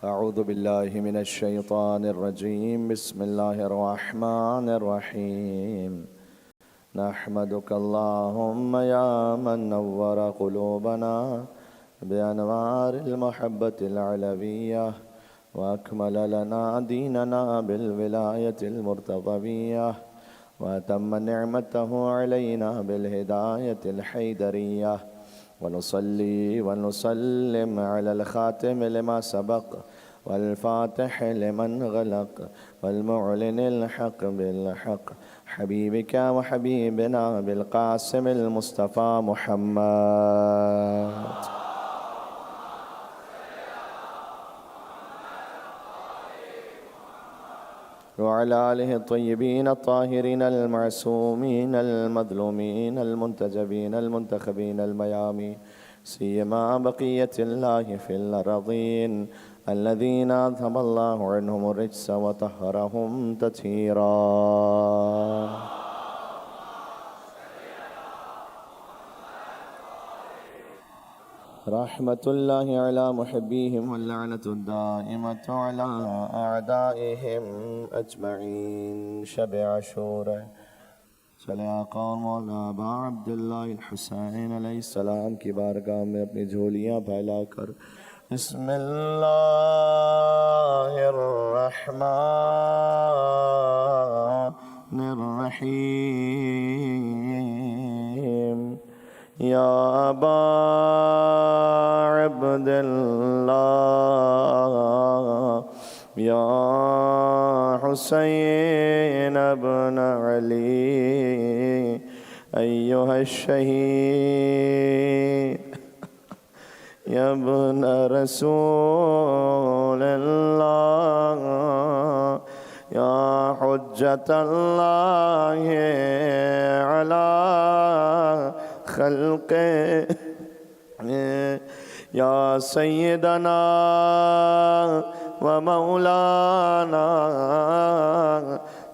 أعوذ بالله من الشيطان الرجيم. بسم الله الرحمن الرحيم. نحمدك اللهم يا من نور قلوبنا بأنوار المحبة العلوية، وأكمل لنا ديننا بالولاية المرتضوية، وأتم نعمته علينا بالهداية الحيدرية. ونصلي ونسلم على الخاتم لما سبق، والفاتح لمن غلق، والمعلن الحق بالحق، حبيبك وحبيبنا بالقاسم المصطفى محمد وعلى آله الطيبين الطاهرين المعصومين المظلومين المنتجبين المنتخبين الميامين، سيما بقية الله في الأرضين الذين أذهب الله عنهم الرجس وطهرهم تطهيرا. رحمة الله على محبيهم واللعنة الدائمة على أعدائهم أجمعين. شب عاشور چلے آقا اور مولا ابا عبداللہ الحسین علیہ السلام کی بارگاہ میں اپنی جھولیاں پھیلا کر بسم اللہ الرحمن الرحیم. یا ابا عبداللہ یا حسین ابن علی ایہا الشہید یا ابن رسول اللہ یا حجت اللہ علی خلقہ یا سیدنا و مولانا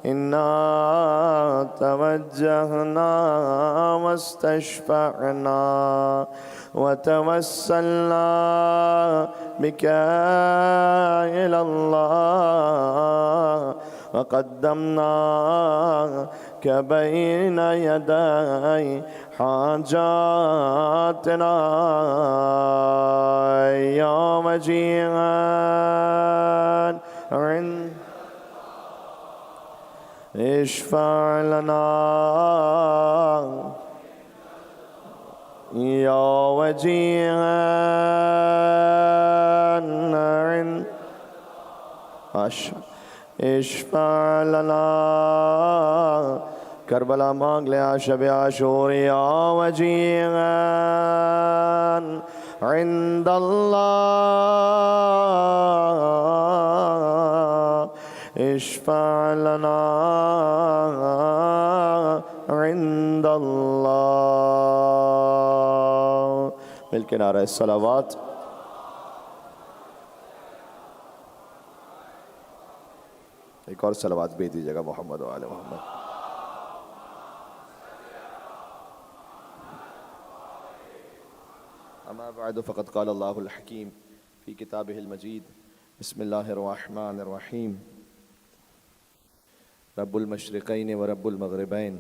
انا توجہنا واستشفعنا وتوسلنا بك إلى الله وقدمناك بين يدي حاجاتنا يا مجيئا عند اشفع لنا يا وجيها عند اشفع لنا. کربلا مانگ لیا شب عاشور یا وجیها عند اللہ اشفع لنا عند اللہ. مل کے نعرہ الصلوات. ایک اور صلوات بھیج دیجیے گا محمد و آل محمد. اما بعد فقد قال اللہ الحکیم فی کتابہ المجید. بسم اللہ الرحمن الرحیم. رب المشرقین و رب المغربین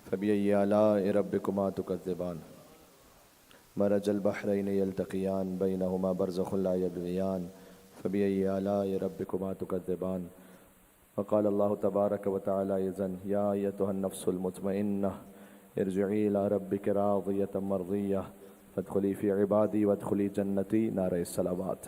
فبأي آلاء ربكما تكذبان. مرج البحرين يلتقيان بينهما برزخ لا يبغيان فبأي آلاء ربكما تكذبان. وقال الله تبارك وتعالى إذن يا أيتها النفس المطمئنة ارجعي إلى ربك راضية مرضية فادخلي في عبادي وادخلي جنتي. نعرہ الصلوات.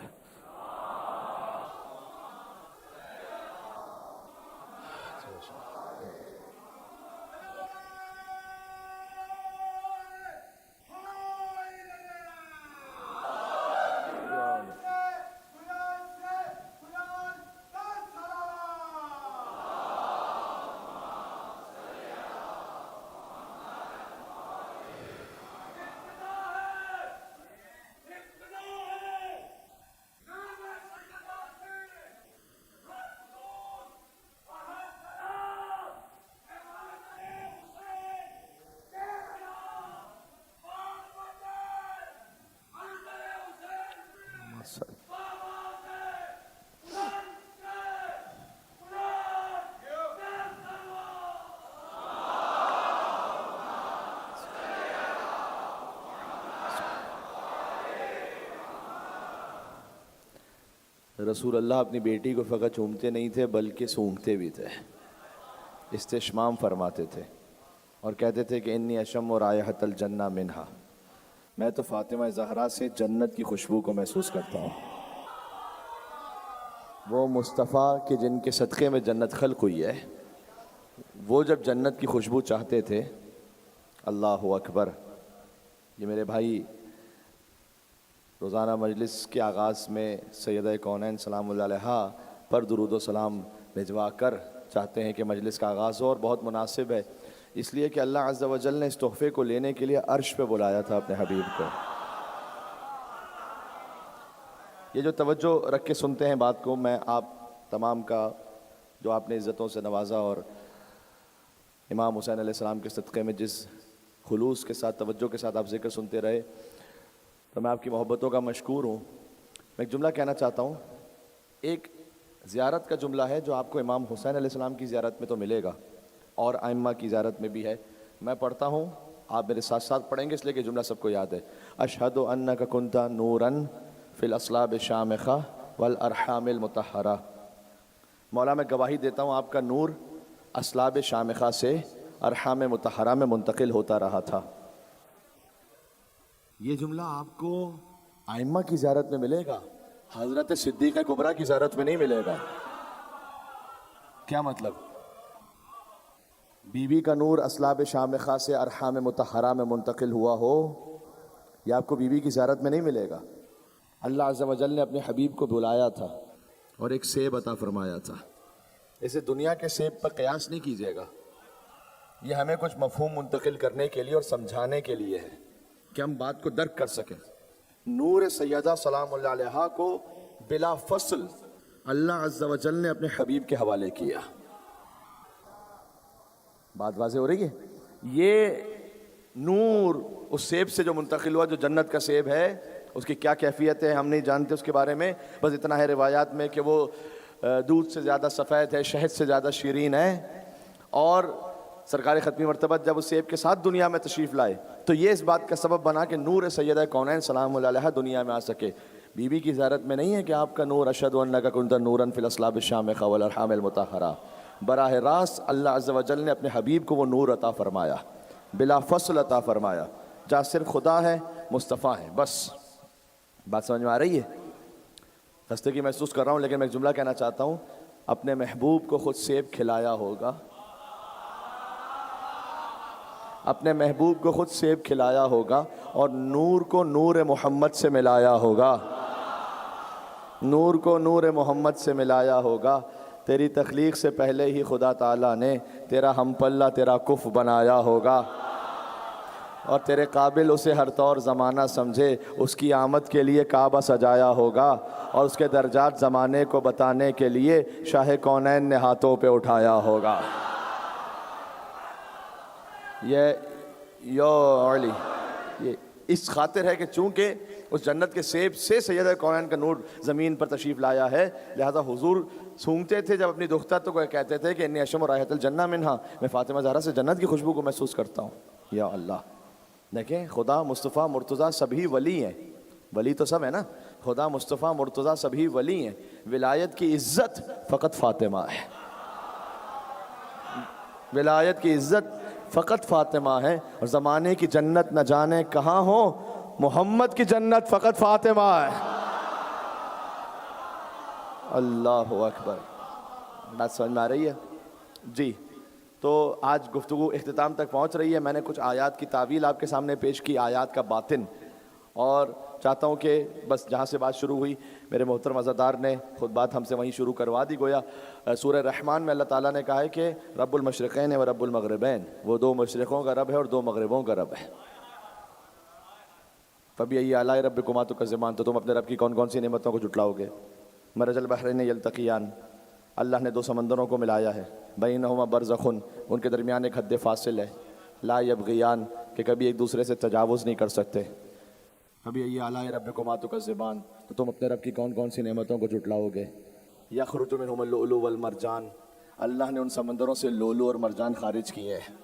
رسول اللہ اپنی بیٹی کو فقط چومتے نہیں تھے بلکہ سونگھتے بھی تھے، استشمام فرماتے تھے اور کہتے تھے کہ انی اشم رائحۃ الجنہ منہا، میں تو فاطمہ زہرا سے جنت کی خوشبو کو محسوس کرتا ہوں۔ وہ مصطفیٰ کہ جن کے صدقے میں جنت خلق ہوئی ہے، وہ جب جنت کی خوشبو چاہتے تھے، اللہ اکبر۔ یہ میرے بھائی روزانہ مجلس کے آغاز میں سیدہ کونین سلام اللہ علیہا پر درود و سلام بھجوا کر چاہتے ہیں کہ مجلس کا آغاز ہو، اور بہت مناسب ہے اس لیے کہ اللہ عز و جل نے اس تحفے کو لینے کے لیے عرش پہ بلایا تھا اپنے حبیب کو۔ یہ جو توجہ رکھ کے سنتے ہیں بات کو، میں آپ تمام کا جو آپ نے عزتوں سے نوازا اور امام حسین علیہ السلام کے صدقے میں جس خلوص کے ساتھ توجہ کے ساتھ آپ ذکر سنتے رہے، تو میں آپ کی محبتوں کا مشکور ہوں۔ میں ایک جملہ کہنا چاہتا ہوں، ایک زیارت کا جملہ ہے جو آپ کو امام حسین علیہ السلام کی زیارت میں تو ملے گا اور ائمہ کی زیارت میں بھی ہے۔ میں پڑھتا ہوں، آپ میرے ساتھ ساتھ پڑھیں گے اس لیے کہ جملہ سب کو یاد ہے۔ اشہد انک کنت نوراً فی الاصلاب الشامخہ والارحام المطہرہ، مولا میں گواہی دیتا ہوں آپ کا نور اصلاب شامخہ سے ارحام مطہرہ میں منتقل ہوتا رہا تھا۔ یہ جملہ آپ کو ائمہ کی زیارت میں ملے گا، حضرت صدیقہ کبریٰ کی زیارت میں نہیں ملے گا۔ کیا مطلب؟ بی بی کا نور اصلاب شامخہ سے ارحام مطہرہ میں منتقل ہوا ہو، یہ آپ کو بی بی کی زیارت میں نہیں ملے گا۔ اللہ عز و جل نے اپنے حبیب کو بلایا تھا اور ایک سیب عطا فرمایا تھا۔ اسے دنیا کے سیب پر قیاس نہیں کیجیے گا، یہ ہمیں کچھ مفہوم منتقل کرنے کے لیے اور سمجھانے کے لیے ہے کہ ہم بات کو درک کر سکیں۔ نور سیدہ سلام اللہ علیہا کو بلا فصل اللہ عز و جل نے اپنے حبیب کے حوالے کیا۔ بات واضح ہو رہی ہے؟ یہ نور اس سیب سے جو منتقل ہوا جو جنت کا سیب ہے، اس کی کیا کیفیت ہے ہم نہیں جانتے اس کے بارے میں، بس اتنا ہے روایات میں کہ وہ دودھ سے زیادہ سفید ہے، شہد سے زیادہ شیرین ہے، اور سرکار ختمی مرتبہ جب اس سیب کے ساتھ دنیا میں تشریف لائے تو یہ اس بات کا سبب بنا کہ نور سیدہ کونین سلام اللہ علیہا دنیا میں آ سکے۔ بی بی کی زیارت میں نہیں ہے کہ آپ کا نور اشہد انک کنت نوراً فی الاصلاب الشامخہ والارحام المطہرہ، براہ راست اللہ عز و جل نے اپنے حبیب کو وہ نور عطا فرمایا، بلا فصل عطا فرمایا، جہاں صرف خدا ہے، مصطفیٰ ہے، بس۔ بات سمجھ میں آ رہی ہے؟ خستگی محسوس کر رہا ہوں لیکن میں ایک جملہ کہنا چاہتا ہوں، اپنے محبوب کو خود سیب کھلایا ہوگا، اپنے محبوب کو خود سیب کھلایا ہوگا اور نور کو نور محمد سے ملایا ہوگا، نور کو نور محمد سے ملایا ہوگا۔ تیری تخلیق سے پہلے ہی خدا تعالیٰ نے تیرا ہم پلہ تیرا کف بنایا ہوگا، اور تیرے قابل اسے ہر طور زمانہ سمجھے، اس کی آمد کے لیے کعبہ سجایا ہوگا، اور اس کے درجات زمانے کو بتانے کے لیے شاہ کونین نے ہاتھوں پہ اٹھایا ہوگا۔ یہ اس خاطر ہے کہ چونکہ اس جنت کے سیب سے سیدہ کونین کا نور زمین پر تشریف لایا ہے، لہذا حضور سونگتے تھے جب اپنی دختر تو کہتے تھے کہ انی اشم رائحۃ الجنہ منہا، میں فاطمہ زہرا سے جنت کی خوشبو کو محسوس کرتا ہوں۔ یا اللہ، دیکھیں خدا مصطفیٰ مرتضیٰ سبھی ولی ہیں، ولی تو سب ہے نا، خدا مصطفیٰ مرتضیٰ سبھی ولی ہیں، ولایت کی عزت فقط فاطمہ ہے، ولایت کی عزت فقط فاطمہ ہے، اور زمانے کی جنت نہ جانے کہاں ہو، محمد کی جنت فقط فاطمہ ہے۔ اللہ اکبر، بات سمجھ میں آ رہی ہے؟ جی، تو آج گفتگو اختتام تک پہنچ رہی ہے۔ میں نے کچھ آیات کی تعویل آپ کے سامنے پیش کی، آیات کا باطن، اور چاہتا ہوں کہ بس جہاں سے بات شروع ہوئی میرے محترم عزادار نے خود بات ہم سے وہیں شروع کروا دی۔ گویا سورہ رحمان میں اللہ تعالیٰ نے کہا ہے کہ رب المشرقین و رب المغربین، وہ دو مشرقوں کا رب ہے اور دو مغربوں کا رب ہے۔ فبأي آلاء ربكما تكذبان، تو تم اپنے رب کی کون کون سی نعمتوں کو جھٹلاؤ گے۔ مرج البحرین یلتقیان، اللہ نے دو سمندروں کو ملایا ہے، بینہما برزخ، ان کے درمیان ایک حد فاصل ہے، لا یبغیان، کہ کبھی ایک دوسرے سے تجاوز نہیں کر سکتے۔ فبأي آلاء ربكما تكذبان، تو تم اپنے رب کی کون کون سی نعمتوں کو جھٹلاؤ گے۔ یخرج منہما اللؤلؤ والمرجان، اللہ نے ان سمندروں سے لولو اور مرجان خارج کیے ہیں۔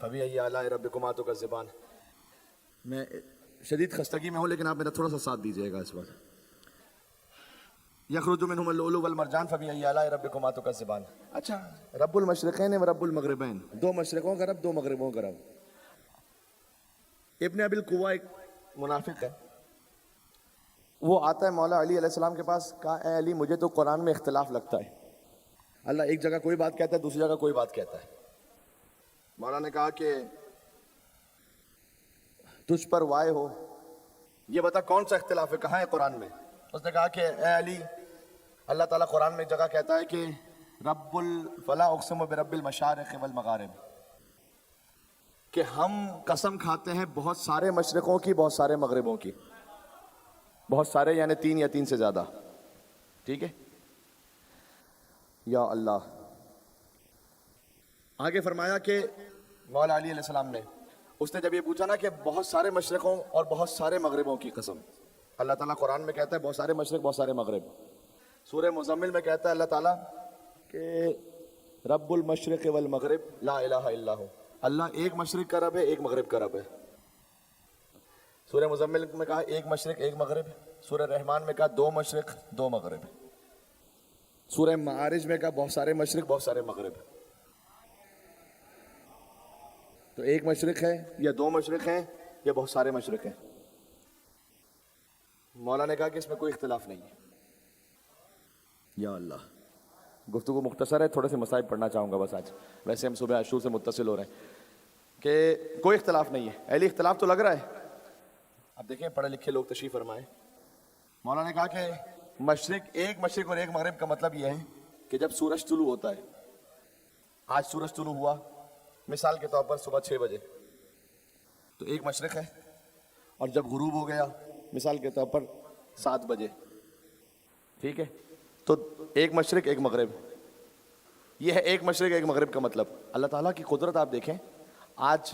فبأي آلاء ربكما تكذبان، میں شدید خستگی میں ہوں لیکن آپ میرا تھوڑا سا ساتھ دیجیے گا اس وقت. یخرج منہم اللؤلؤ والمرجان فبأي آلاء ربکما تکذبان. اچھا رب المشرقین و رب المغربین، دو مشرقوں کا رب دو مغربوں کا رب. ابن ابی القوا ایک منافق ہے، وہ آتا ہے مولا علی علیہ السلام کے پاس، کہا اے علی مجھے تو قرآن میں اختلاف لگتا ہے، اللہ ایک جگہ کوئی بات کہتا ہے دوسری جگہ کوئی بات کہتا ہے. مولا نے کہا کہ تجھ پر وائے ہو، یہ بتا کون سا اختلاف ہے، کہاں ہے قرآن میں؟ اس نے کہا کہ اے علی اللہ تعالیٰ قرآن میں ایک جگہ کہتا ہے کہ فلا اقسم برب المشارق والمغارب، کہ ہم قسم کھاتے ہیں بہت سارے مشرقوں کی بہت سارے مغربوں کی. بہت سارے یعنی 3 یا 3 سے زیادہ. ٹھیک ہے یا اللہ. آگے فرمایا کہ مولا علی علیہ السلام نے، اس نے جب یہ پوچھا نا کہ بہت سارے مشرقوں اور بہت سارے مغربوں کی قسم، اللہ تعالیٰ قرآن میں کہتا ہے بہت سارے مشرق بہت سارے مغرب. سورہ مزمل میں کہتا ہے اللہ تعالیٰ کہ رب المشرق والمغرب لا الہ الا ہو، اللہ ایک مشرق کا رب ہے ایک مغرب کا رب ہے. سورہ مزمل میں کہا ایک مشرق ایک مغرب. سورہ رحمان میں کہا 2 مشرق 2 مغرب. سورہ معارج میں کہا بہت سارے مشرق بہت سارے مغرب. تو ایک مشرق ہے یا 2 مشرق ہیں یا بہت سارے مشرق ہیں. مولا نے کہا کہ اس میں کوئی اختلاف نہیں ہے. یا اللہ. گفتگو مختصر ہے، تھوڑے سے مسائل پڑھنا چاہوں گا بس آج، ویسے ہم صبح عاشور سے متصل ہو رہے ہیں کہ کوئی اختلاف نہیں ہے. اہلی اختلاف تو لگ رہا ہے. اب دیکھیں پڑھے لکھے لوگ تشریف فرمائیں. مولا نے کہا کہ ایک مشرق اور ایک مغرب کا مطلب یہ ہے کہ جب سورج طلوع ہوتا ہے، آج سورج طلوع ہوا مثال کے طور پر صبح 6 بجے، تو ایک مشرق ہے، اور جب غروب ہو گیا مثال کے طور پر 7 بجے، ٹھیک ہے، تو ایک مشرق ایک مغرب. یہ ہے ایک مشرق ایک مغرب کا مطلب. اللہ تعالیٰ کی قدرت آپ دیکھیں، آج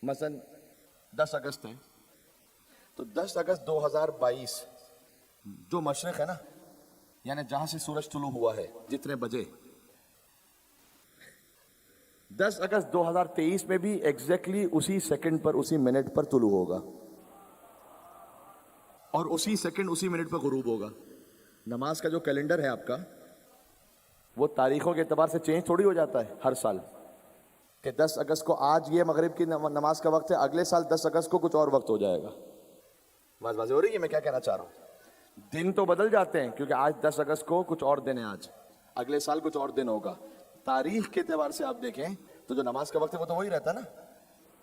مثلا 10 اگست ہے، تو 10 اگست 2022 جو مشرق ہے نا، یعنی جہاں سے سورج طلوع ہوا ہے جتنے بجے، 10 اگست 2023 میں بھی ایگزیکٹلی اسی سیکنڈ پر اسی منٹ پر طلوع ہوگا، اور اسی سیکنڈ اسی منٹ پر غروب ہوگا. نماز کا جو کیلنڈر ہے آپ کا، وہ تاریخوں کے اعتبار سے چینج تھوڑی ہو جاتا ہے ہر سال، کہ 10 اگست کو آج یہ مغرب کی نماز کا وقت ہے، اگلے سال 10 اگست کو کچھ اور وقت ہو جائے گا. بات واضح ہو رہی ہے میں کیا کہنا چاہ رہا ہوں؟ دن تو بدل جاتے ہیں کیونکہ آج 10 اگست کو کچھ اور دن ہے، آج اگلے سال کچھ اور دن ہوگا. تاریخ کے اعتبار سے آپ دیکھیں تو جو نماز کا وقت ہے وہ تو وہی رہتا ہے نا.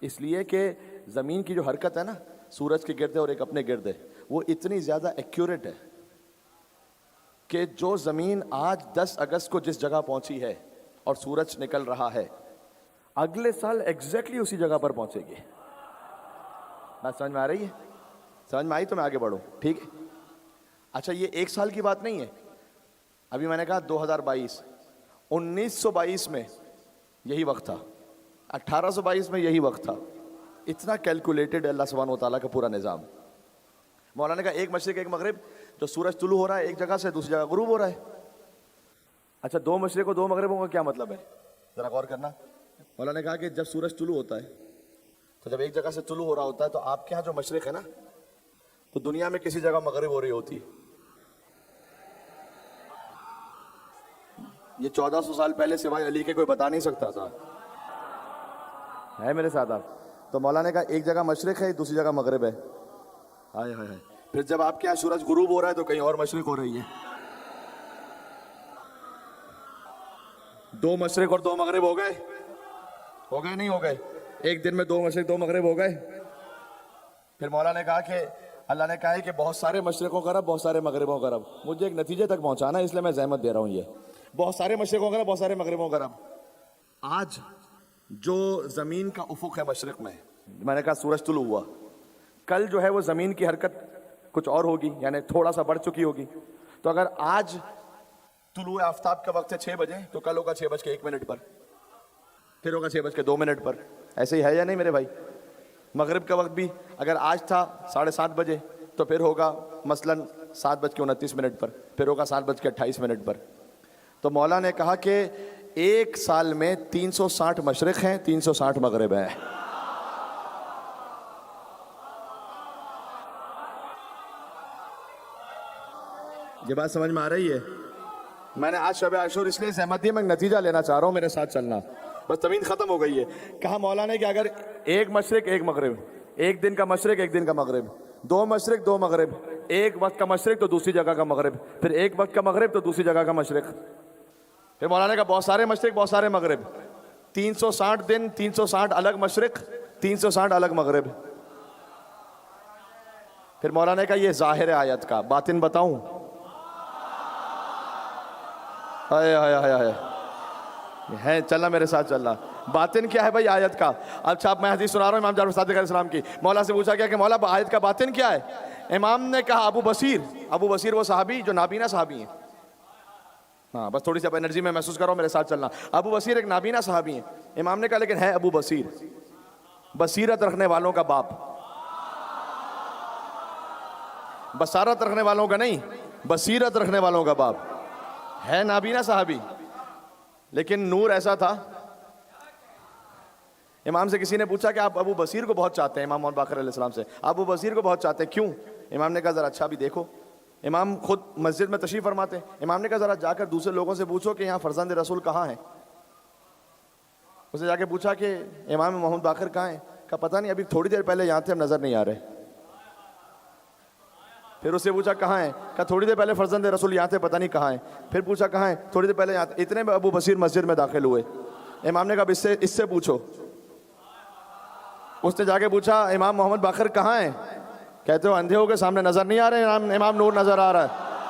اس لیے کہ زمین کی جو حرکت ہے نا سورج کے گرد اور ایک اپنے گرد، وہ اتنی زیادہ ایکیوریٹ ہے کہ جو زمین آج 10 اگست کو جس جگہ پہنچی ہے اور سورج نکل رہا ہے، اگلے سال ایگزیکٹلی اسی جگہ پر پہنچے گی. بات سمجھ میں آ رہی ہے؟ سمجھ میں آئی تو میں آگے بڑھوں، ٹھیک ہے. اچھا یہ ایک سال کی بات نہیں ہے. ابھی میں نے کہا 2022، 1922 میں یہی وقت تھا، 1822 میں یہی وقت تھا. اتنا کیلکولیٹڈ ہے اللہ سبحانہ و تعالیٰ کا پورا نظام. مولانا نے کہا ایک مشرق ایک مغرب، جو سورج طلوع ہو رہا ہے ایک جگہ سے دوسری جگہ غروب ہو رہا ہے. اچھا 2 مشرق و 2 مغربوں کا کیا مطلب ہے؟ ذرا غور کرنا. مولانا نے کہا کہ جب سورج طلوع ہوتا ہے تو جب ایک جگہ سے طلوع ہو رہا ہوتا ہے تو آپ کے ہاں جو مشرق ہے نا، تو دنیا میں کسی جگہ مغرب ہو رہی ہوتی ہے. یہ 1400 سال پہلے سوائے علی کے کوئی بتا نہیں سکتا تھا. ہے میرے ساتھ آپ؟ تو مولانا نے کہا ایک جگہ مشرق ہے دوسری جگہ مغرب ہے. ہائے ہائے ہائے. پھر جب آپ کے یہاں سورج غروب ہو رہا ہے تو کہیں اور مشرق ہو رہی ہے. 2 مشرق اور 2 مغرب ہو گئے نہیں ہو گئے؟ ایک دن میں 2 مشرق 2 مغرب ہو گئے. پھر مولا نے کہا کہ اللہ نے کہا ہے کہ بہت سارے مشرقوں کا رب بہت سارے مغربوں کا رب. مجھے ایک نتیجے تک پہنچانا ہے اس لیے میں زحمت دے رہا ہوں. یہ بہت سارے مشرقوں کا رب بہت سارے مغربوں کا رب. آج جو زمین کا افق ہے مشرق میں نے کہا سورج طلوع ہوا، کل جو ہے وہ زمین کی حرکت کچھ اور ہوگی، یعنی تھوڑا سا بڑھ چکی ہوگی. تو اگر آج طلوع آفتاب کا وقت ہے 6 بجے تو کل ہوگا 6:01 پر، پھر ہوگا 6:02 پر. ایسے ہی ہے یا نہیں میرے بھائی؟ مغرب کا وقت بھی اگر آج تھا 7:30 بجے تو پھر ہوگا مثلاً 7:29 پر، پھر ہوگا 7:28 پر. تو مولا نے کہا کہ ایک سال میں 360 مشرق ہیں 360 مغرب ہیں. یہ بات سمجھ میں آ رہی ہے؟ میں نے آج شب عاشور اس لیے سہمت دی، میں نتیجہ لینا چاہ رہا ہوں، میرے ساتھ چلنا، بس تمید ختم ہو گئی ہے۔ کہا مولا نے کہ اگر ایک مشرق ایک مغرب، ایک دن کا مشرق ایک دن کا مغرب، دو مشرق دو مغرب، ایک وقت کا مشرق تو دوسری جگہ کا مغرب، پھر ایک وقت کا مغرب تو دوسری جگہ کا مشرق، پھر مولا نے کہا بہت سارے مشرق بہت سارے مغرب، 360 دن 360 الگ مشرق 360 الگ مغرب۔ پھر مولا نے کہا یہ ظاہر ہے آیت کا، باطن بتاؤں؟ ہائے ہائے ہائے ہائے، ہے چلنا میرے ساتھ چلنا۔ باطن کیا ہے بھائی آیت کا؟ اچھا میں حدیث سنا رہا ہوں امام جعفر صادق علیہ السلام کی۔ مولا سے پوچھا گیا کہ مولا آیت کا باطن کیا ہے؟ امام نے کہا ابو بصیر وہ صحابی جو نابینا صحابی ہیں، ہاں بس تھوڑی سی اب انرجی میں محسوس کر رہا ہوں، میرے ساتھ چلنا۔ ابو بصیر ایک نابینا صحابی ہیں۔ امام نے کہا لیکن ہے ابو بصیر، بصیرت رکھنے والوں کا باپ، بصارت رکھنے والوں کا نہیں، بصیرت رکھنے والوں کا باپ ہے، نابینا صحابی، لیکن نور ایسا تھا۔ امام سے کسی نے پوچھا کہ آپ ابو بصیر کو بہت چاہتے ہیں، امام محمد باقر علیہ السلام سے، ابو بصیر کو بہت چاہتے ہیں، کیوں؟ امام نے کہا ذرا اچھا بھی دیکھو۔ امام خود مسجد میں تشریف فرماتے ہیں، امام نے کہا ذرا جا کر دوسرے لوگوں سے پوچھو کہ یہاں فرزند رسول کہاں ہیں۔ اسے جا کے پوچھا کہ امام محمد باقر کہاں ہیں؟ کہا پتہ نہیں، ابھی تھوڑی دیر پہلے یہاں تھے، ہم نظر نہیں آ رہے۔ پھر اس سے پوچھا کہاں ہیں؟ کہا تھوڑی دیر پہلے فرزند رسول یہاں تھے، پتہ نہیں کہاں ہیں۔ پھر پوچھا کہاں ہیں؟ تھوڑی دیر پہلے یہاں تھے۔ اتنے میں ابو بصیر مسجد میں داخل ہوئے۔ امام نے کہا اس سے پوچھو۔ اس نے جا کے پوچھا امام محمد باقر کہاں ہیں؟ کہتے ہو اندھے ہو کے سامنے نظر نہیں آ رہے، امام نور نظر آ رہا ہے۔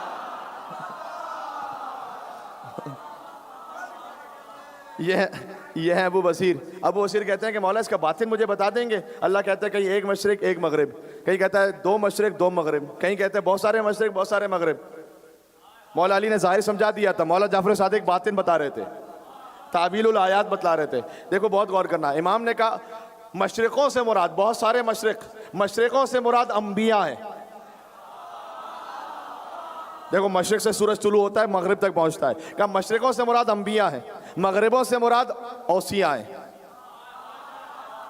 یہ ہے ابو بصیر۔ ابو بصیر کہتے ہیں کہ مولا اس کا باطن مجھے بتا دیں گے؟ اللہ کہتا ہے کہیں ایک مشرق ایک مغرب، کہیں کہتا ہے دو مشرق دو مغرب، کہیں کہتے ہیں بہت سارے مشرق بہت سارے مغرب۔ مولا علی نے ظاہر سمجھا دیا تھا، مولا جعفر صادق باطن بتا رہے تھے، تعبیل الآیات بتلا رہے تھے۔ دیکھو بہت غور کرنا، امام نے کہا مشرقوں سے مراد بہت سارے مشرقوں سے مراد انبیاء ہیں۔ دیکھو مشرق سے سورج طلوع ہوتا ہے مغرب تک پہنچتا ہے، کہا مشرقوں سے مراد انبیاء ہیں، مغربوں سے مراد اوصیاء ہیں۔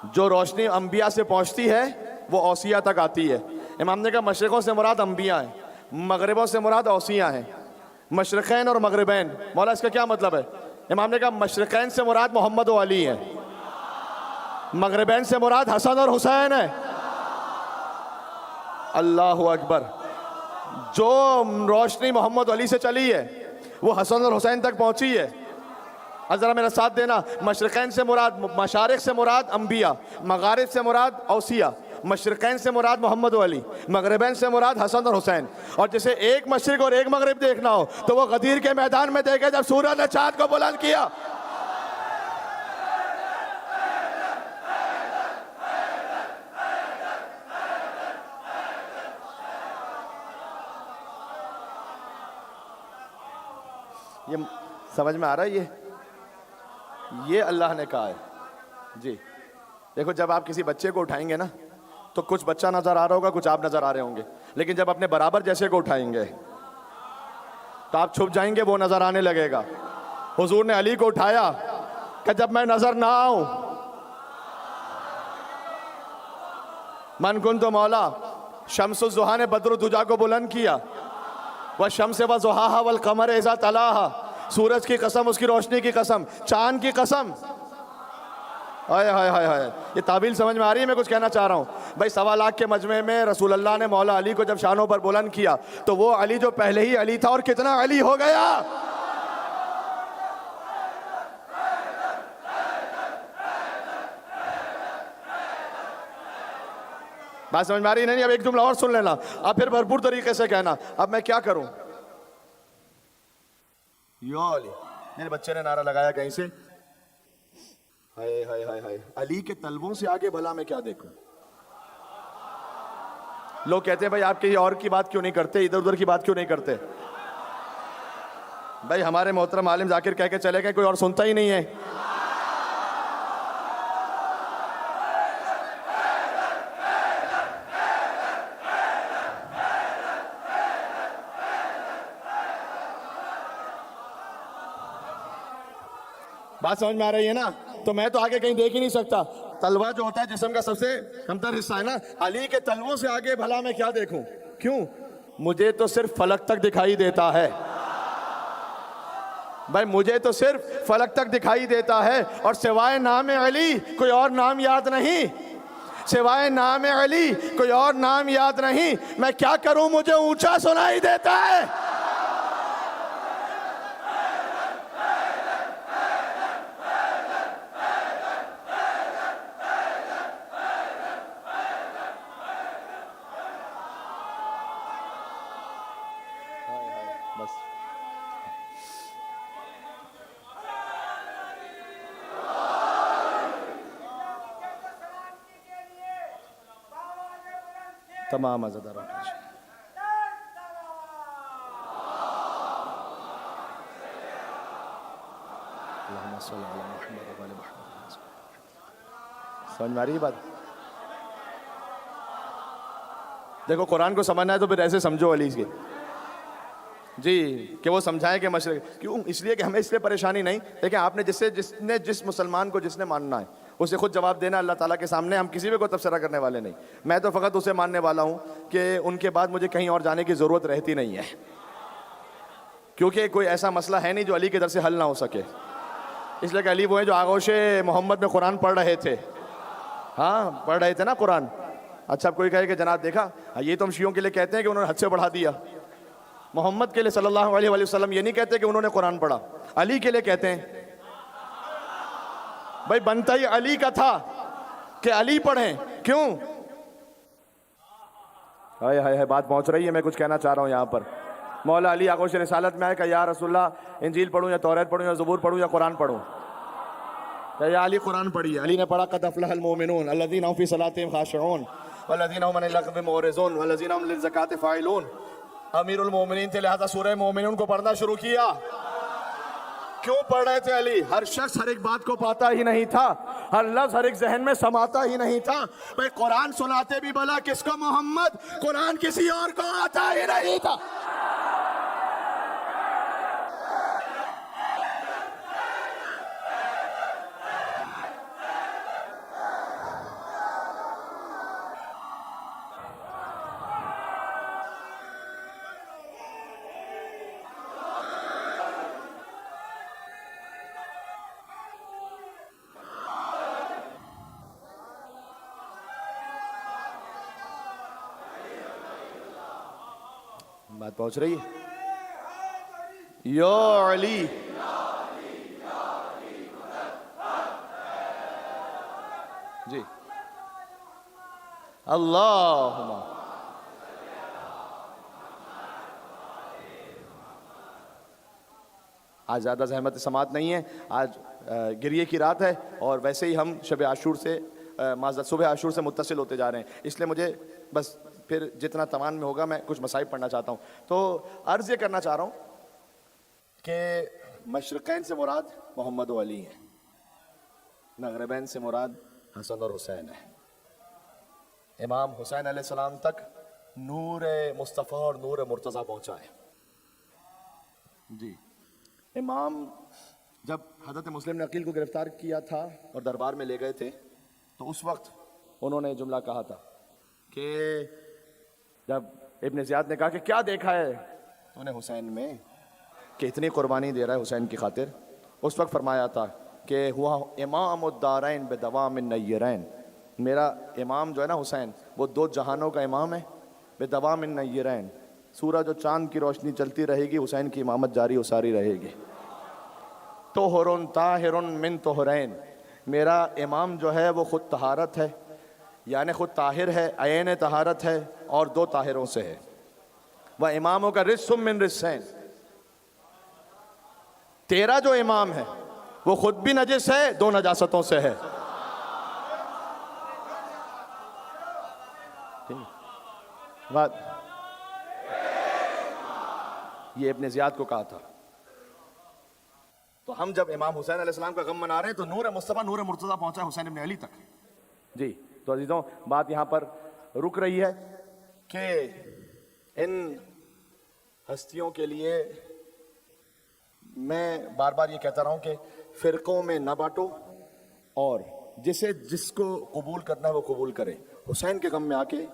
جو روشنی انبیاء سے پہنچتی ہے وہ اوصیاء تک آتی ہے۔ امام نے کہا مشرقوں سے مراد انبیاء ہیں، مغربوں سے مراد اوصیاء ہیں۔ مشرقین اور مغربین، مولا اس کا کیا مطلب ہے؟ امام نے کہا مشرقین سے مراد محمد و علی ہیں، مغربین سے مراد حسن اور حسین ہے۔ اللہ اکبر۔ جو روشنی محمد علی سے چلی ہے وہ حسن اور حسین تک پہنچی ہے۔ ذرا میرا ساتھ دینا، مشرقین سے مراد، مشارق سے مراد انبیاء، مغارب سے مراد اوصیاء، مشرقین سے مراد محمد و علی، مغربین سے مراد حسن اور حسین۔ اور جسے ایک مشرق اور ایک مغرب دیکھنا ہو تو وہ غدیر کے میدان میں دیکھے جب سورج نے چاند کو بلند کیا۔ یہ سمجھ میں آ رہا ہے؟ یہ اللہ نے کہا ہے جی۔ دیکھو جب آپ کسی بچے کو اٹھائیں گے نا تو کچھ بچہ نظر آ رہا ہوگا، کچھ آپ نظر آ رہے ہوں گے، لیکن جب اپنے برابر جیسے کو اٹھائیں گے تو آپ چھپ جائیں گے، وہ نظر آنے لگے گا۔ حضور نے علی کو اٹھایا کہ جب میں نظر نہ آؤں، من کنت مولا، شمس الضحیٰ نے بدر الدجا کو بلند کیا، والشمس وضحاها والقمر اذا تلاها، سورج کی قسم، اس کی روشنی کی قسم، چاند کی قسم۔ ہائے ہائے ہائے ہائے، یہ تعبیل سمجھ میں آ رہی ہے؟ میں کچھ کہنا چاہ رہا ہوں بھائی۔ 1.25 لاکھ کے مجمع میں رسول اللہ نے مولا علی کو جب شانوں پر بلند کیا تو وہ علی جو پہلے ہی علی تھا اور کتنا علی ہو گیا۔ بات سمجھ میں آ رہی نہیں؟ اب ایک جملہ اور سن لینا، اب پھر بھرپور طریقے سے کہنا۔ اب میں کیا کروں؟ یا علی، میرے بچے نے نعرہ لگایا کہیں سے، ہائے ہائے ہائے ہائے، علی کے طلبوں سے آگے بھلا میں کیا دیکھوں؟ لوگ کہتے ہیں بھائی آپ کہیں اور کی بات کیوں نہیں کرتے، ادھر ادھر کی بات کیوں نہیں کرتے؟ بھائی ہمارے محترم عالم ذاکر کہہ کے چلے گئے، کوئی اور سنتا ہی نہیں ہے۔ بات سمجھ میں آ رہی ہے نا؟ تو میں تو آگے کہیں دیکھ ہی نہیں سکتا۔ تلوہ جو ہوتا ہے جسم کا سب سے کمتر حصہ ہے نا، علی کے تلووں سے آگے بھلا میں کیا دیکھوں؟ کیوں؟ مجھے تو صرف فلک تک دکھائی دیتا ہے. بھائی مجھے تو صرف فلک تک دکھائی دیتا ہے، اور سوائے نام علی کوئی اور نام یاد نہیں. سوائے نام علی کوئی اور نام یاد نہیں. میں کیا کروں، مجھے اونچا سنائی دیتا ہے. بس تمام عزاداروں اللہم صلی علی محمد و علی محمد. سمجھ میں آ رہی ہے بات؟ دیکھو قرآن کو سمجھنا ہے تو پھر ایسے سمجھو علی کے جی، کہ وہ سمجھائیں کہ مشرق کیوں، اس لیے کہ ہمیں اس لیے پریشانی نہیں. دیکھیں آپ نے جس مسلمان کو جس نے ماننا ہے اسے خود جواب دینا اللہ تعالیٰ کے سامنے. ہم کسی پہ کوئی تبصرہ کرنے والے نہیں. میں تو فقط اسے ماننے والا ہوں کہ ان کے بعد مجھے کہیں اور جانے کی ضرورت رہتی نہیں ہے، کیونکہ کوئی ایسا مسئلہ ہے نہیں جو علی کے در سے حل نہ ہو سکے. اس لیے کہ علی وہ ہیں جو آغوش محمد میں قرآن پڑھ رہے تھے. ہاں پڑھ رہے تھے نا قرآن. اچھا اب کوئی کہے کہ جناب دیکھا یہ تو ہم شیعوں کے لیے کہتے ہیں کہ انہوں نے حد سے بڑھا دیا. محمد کے لیے صلی اللہ علیہ وآلہ وسلم یہ نہیں کہتے کہ انہوں نے قرآن پڑھا. علی کے لیے کہتے ہیں. بھائی بنتا ہی علی کا تھا کہ علی پڑھیں. کیوں؟ ہائے ہائے ہائے بات پہنچ رہی ہے. میں کچھ کہنا چاہ رہا ہوں یہاں پر. مولا علی آغوش رسالت میں آئے کہ یا رسول اللہ انجیل پڑھوں یا توریت پڑھوں یا زبور پڑھوں یا قرآن پڑھوں؟ کہ یا علی قرآن پڑھیے. علی نے پڑھا قد افلح المؤمنون الذین هم فی صلاتهم خاشعون والذین هم عن اللغو معرضون والذین هم للزکاۃ فاعلون. امیر المومنین تھے لہذا سورہ مومنون کو پڑھنا شروع کیا. کیوں پڑھ رہے تھے علی؟ ہر شخص ہر ایک بات کو پاتا ہی نہیں تھا، ہر لفظ ہر ایک ذہن میں سماتا ہی نہیں تھا. بھائی قرآن سناتے بھی بھلا کس کو؟ محمد. قرآن کسی اور کو آتا ہی نہیں تھا. بات پہنچ رہی ہے؟ یا علی جی اللہم. آج زیادہ زحمت سماعت نہیں ہے، آج گریے کی رات ہے، اور ویسے ہی ہم شب عاشور سے معذرت صبح عاشور سے متصل ہوتے جا رہے ہیں. اس لیے مجھے بس پھر جتنا توان میں ہوگا میں کچھ مصائب پڑھنا چاہتا ہوں. تو عرض یہ کرنا چاہ رہا ہوں کہ مشرقین سے مراد محمد و علی ہیں، مغربین سے مراد حسن اور حسین ہے. امام حسین علیہ السلام تک نور مصطفیٰ اور نور مرتضیٰ پہنچا ہے. جی امام جب حضرت مسلم نے عقیل کو گرفتار کیا تھا اور دربار میں لے گئے تھے تو اس وقت انہوں نے جملہ کہا تھا کہ جب ابن زیاد نے کہا کہ کیا دیکھا ہے تو نے حسین میں کہ اتنی قربانی دے رہا ہے حسین کی خاطر، اس وقت فرمایا تھا کہ ہوا امام الدارین بدوام النیرین. میرا امام جو ہے نا حسین وہ دو جہانوں کا امام ہے. بدوام النیرین سورج و چاند کی روشنی چلتی رہے گی، حسین کی امامت جاری و ساری رہے گی. طہر طاہر من طہرین، میرا امام جو ہے وہ خود طہارت ہے، یعنی خود طاہر ہے، عین طہارت ہے اور دو طاہروں سے ہے. وہ اماموں کا رجس من رجسین، تیرا جو امام ہے وہ خود بھی نجس ہے، دو نجاستوں سے ہے. بات یہ ابن زیاد کو کہا تھا. تو ہم جب امام حسین علیہ السلام کا غم منا رہے ہیں تو نور مصطفیٰ نور مرتضیٰ پہنچا حسین ابن علی تک. جی تو عزیزوں بات یہاں پر رک رہی ہے کہ ان ہستیوں کے لیے میں بار بار یہ کہتا رہا ہوں کہ فرقوں میں نہ بانٹو، اور جسے جس کو قبول کرنا ہے وہ قبول کرے. حسین کے غم میں آ کے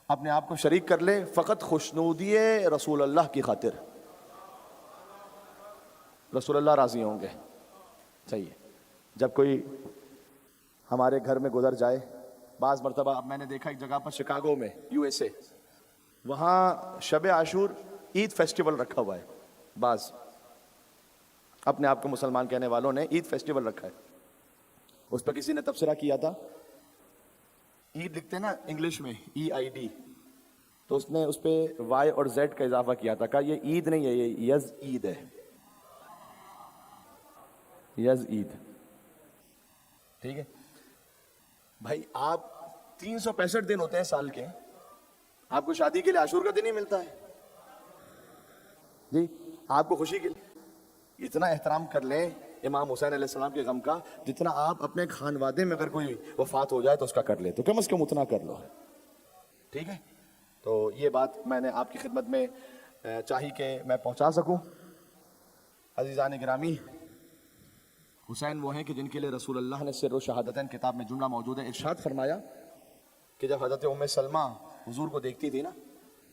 اپنے آپ کو شریک کر لے فقط خوشنودی رسول اللہ کی خاطر، رسول اللہ راضی ہوں گے. صحیح ہے. جب کوئی ہمارے گھر میں گزر جائے، بعض مرتبہ اب میں نے دیکھا ایک جگہ پر شکاگو میں USA، وہاں شب عاشور عید فیسٹیول رکھا ہوا ہے. بعض اپنے آپ کو مسلمان کہنے والوں نے عید فیسٹیول رکھا ہے. اس پہ کسی نے تبصرہ کیا تھا، عید لکھتے ہیں نا انگلش میں EID، تو اس نے اس پہ Y اور Z کا اضافہ کیا تھا، کہا یہ عید نہیں ہے، یہ یز عید ہے، یز عید. ٹھیک ہے بھائی، آپ 365 دن ہوتے ہیں سال کے، آپ کو شادی کے لیے عاشور کا دن ہی ملتا ہے جی. آپ کو خوشی کے لیے اتنا احترام کر لیں امام حسین علیہ السلام کے غم کا جتنا آپ اپنے خانوادے میں اگر کوئی وفات ہو جائے تو اس کا کر لے، تو کم از کم اتنا کر لو. ٹھیک ہے، تو یہ بات میں نے آپ کی خدمت میں چاہی کہ میں پہنچا سکوں. عزیزان گرامی، حسین وہ ہیں کہ جن کے لیے رسول اللہ نے سر و شہادتین کتاب میں جملہ موجود ہے، ارشاد فرمایا کہ جب حضرت ام سلمہ حضور کو دیکھتی تھی نا،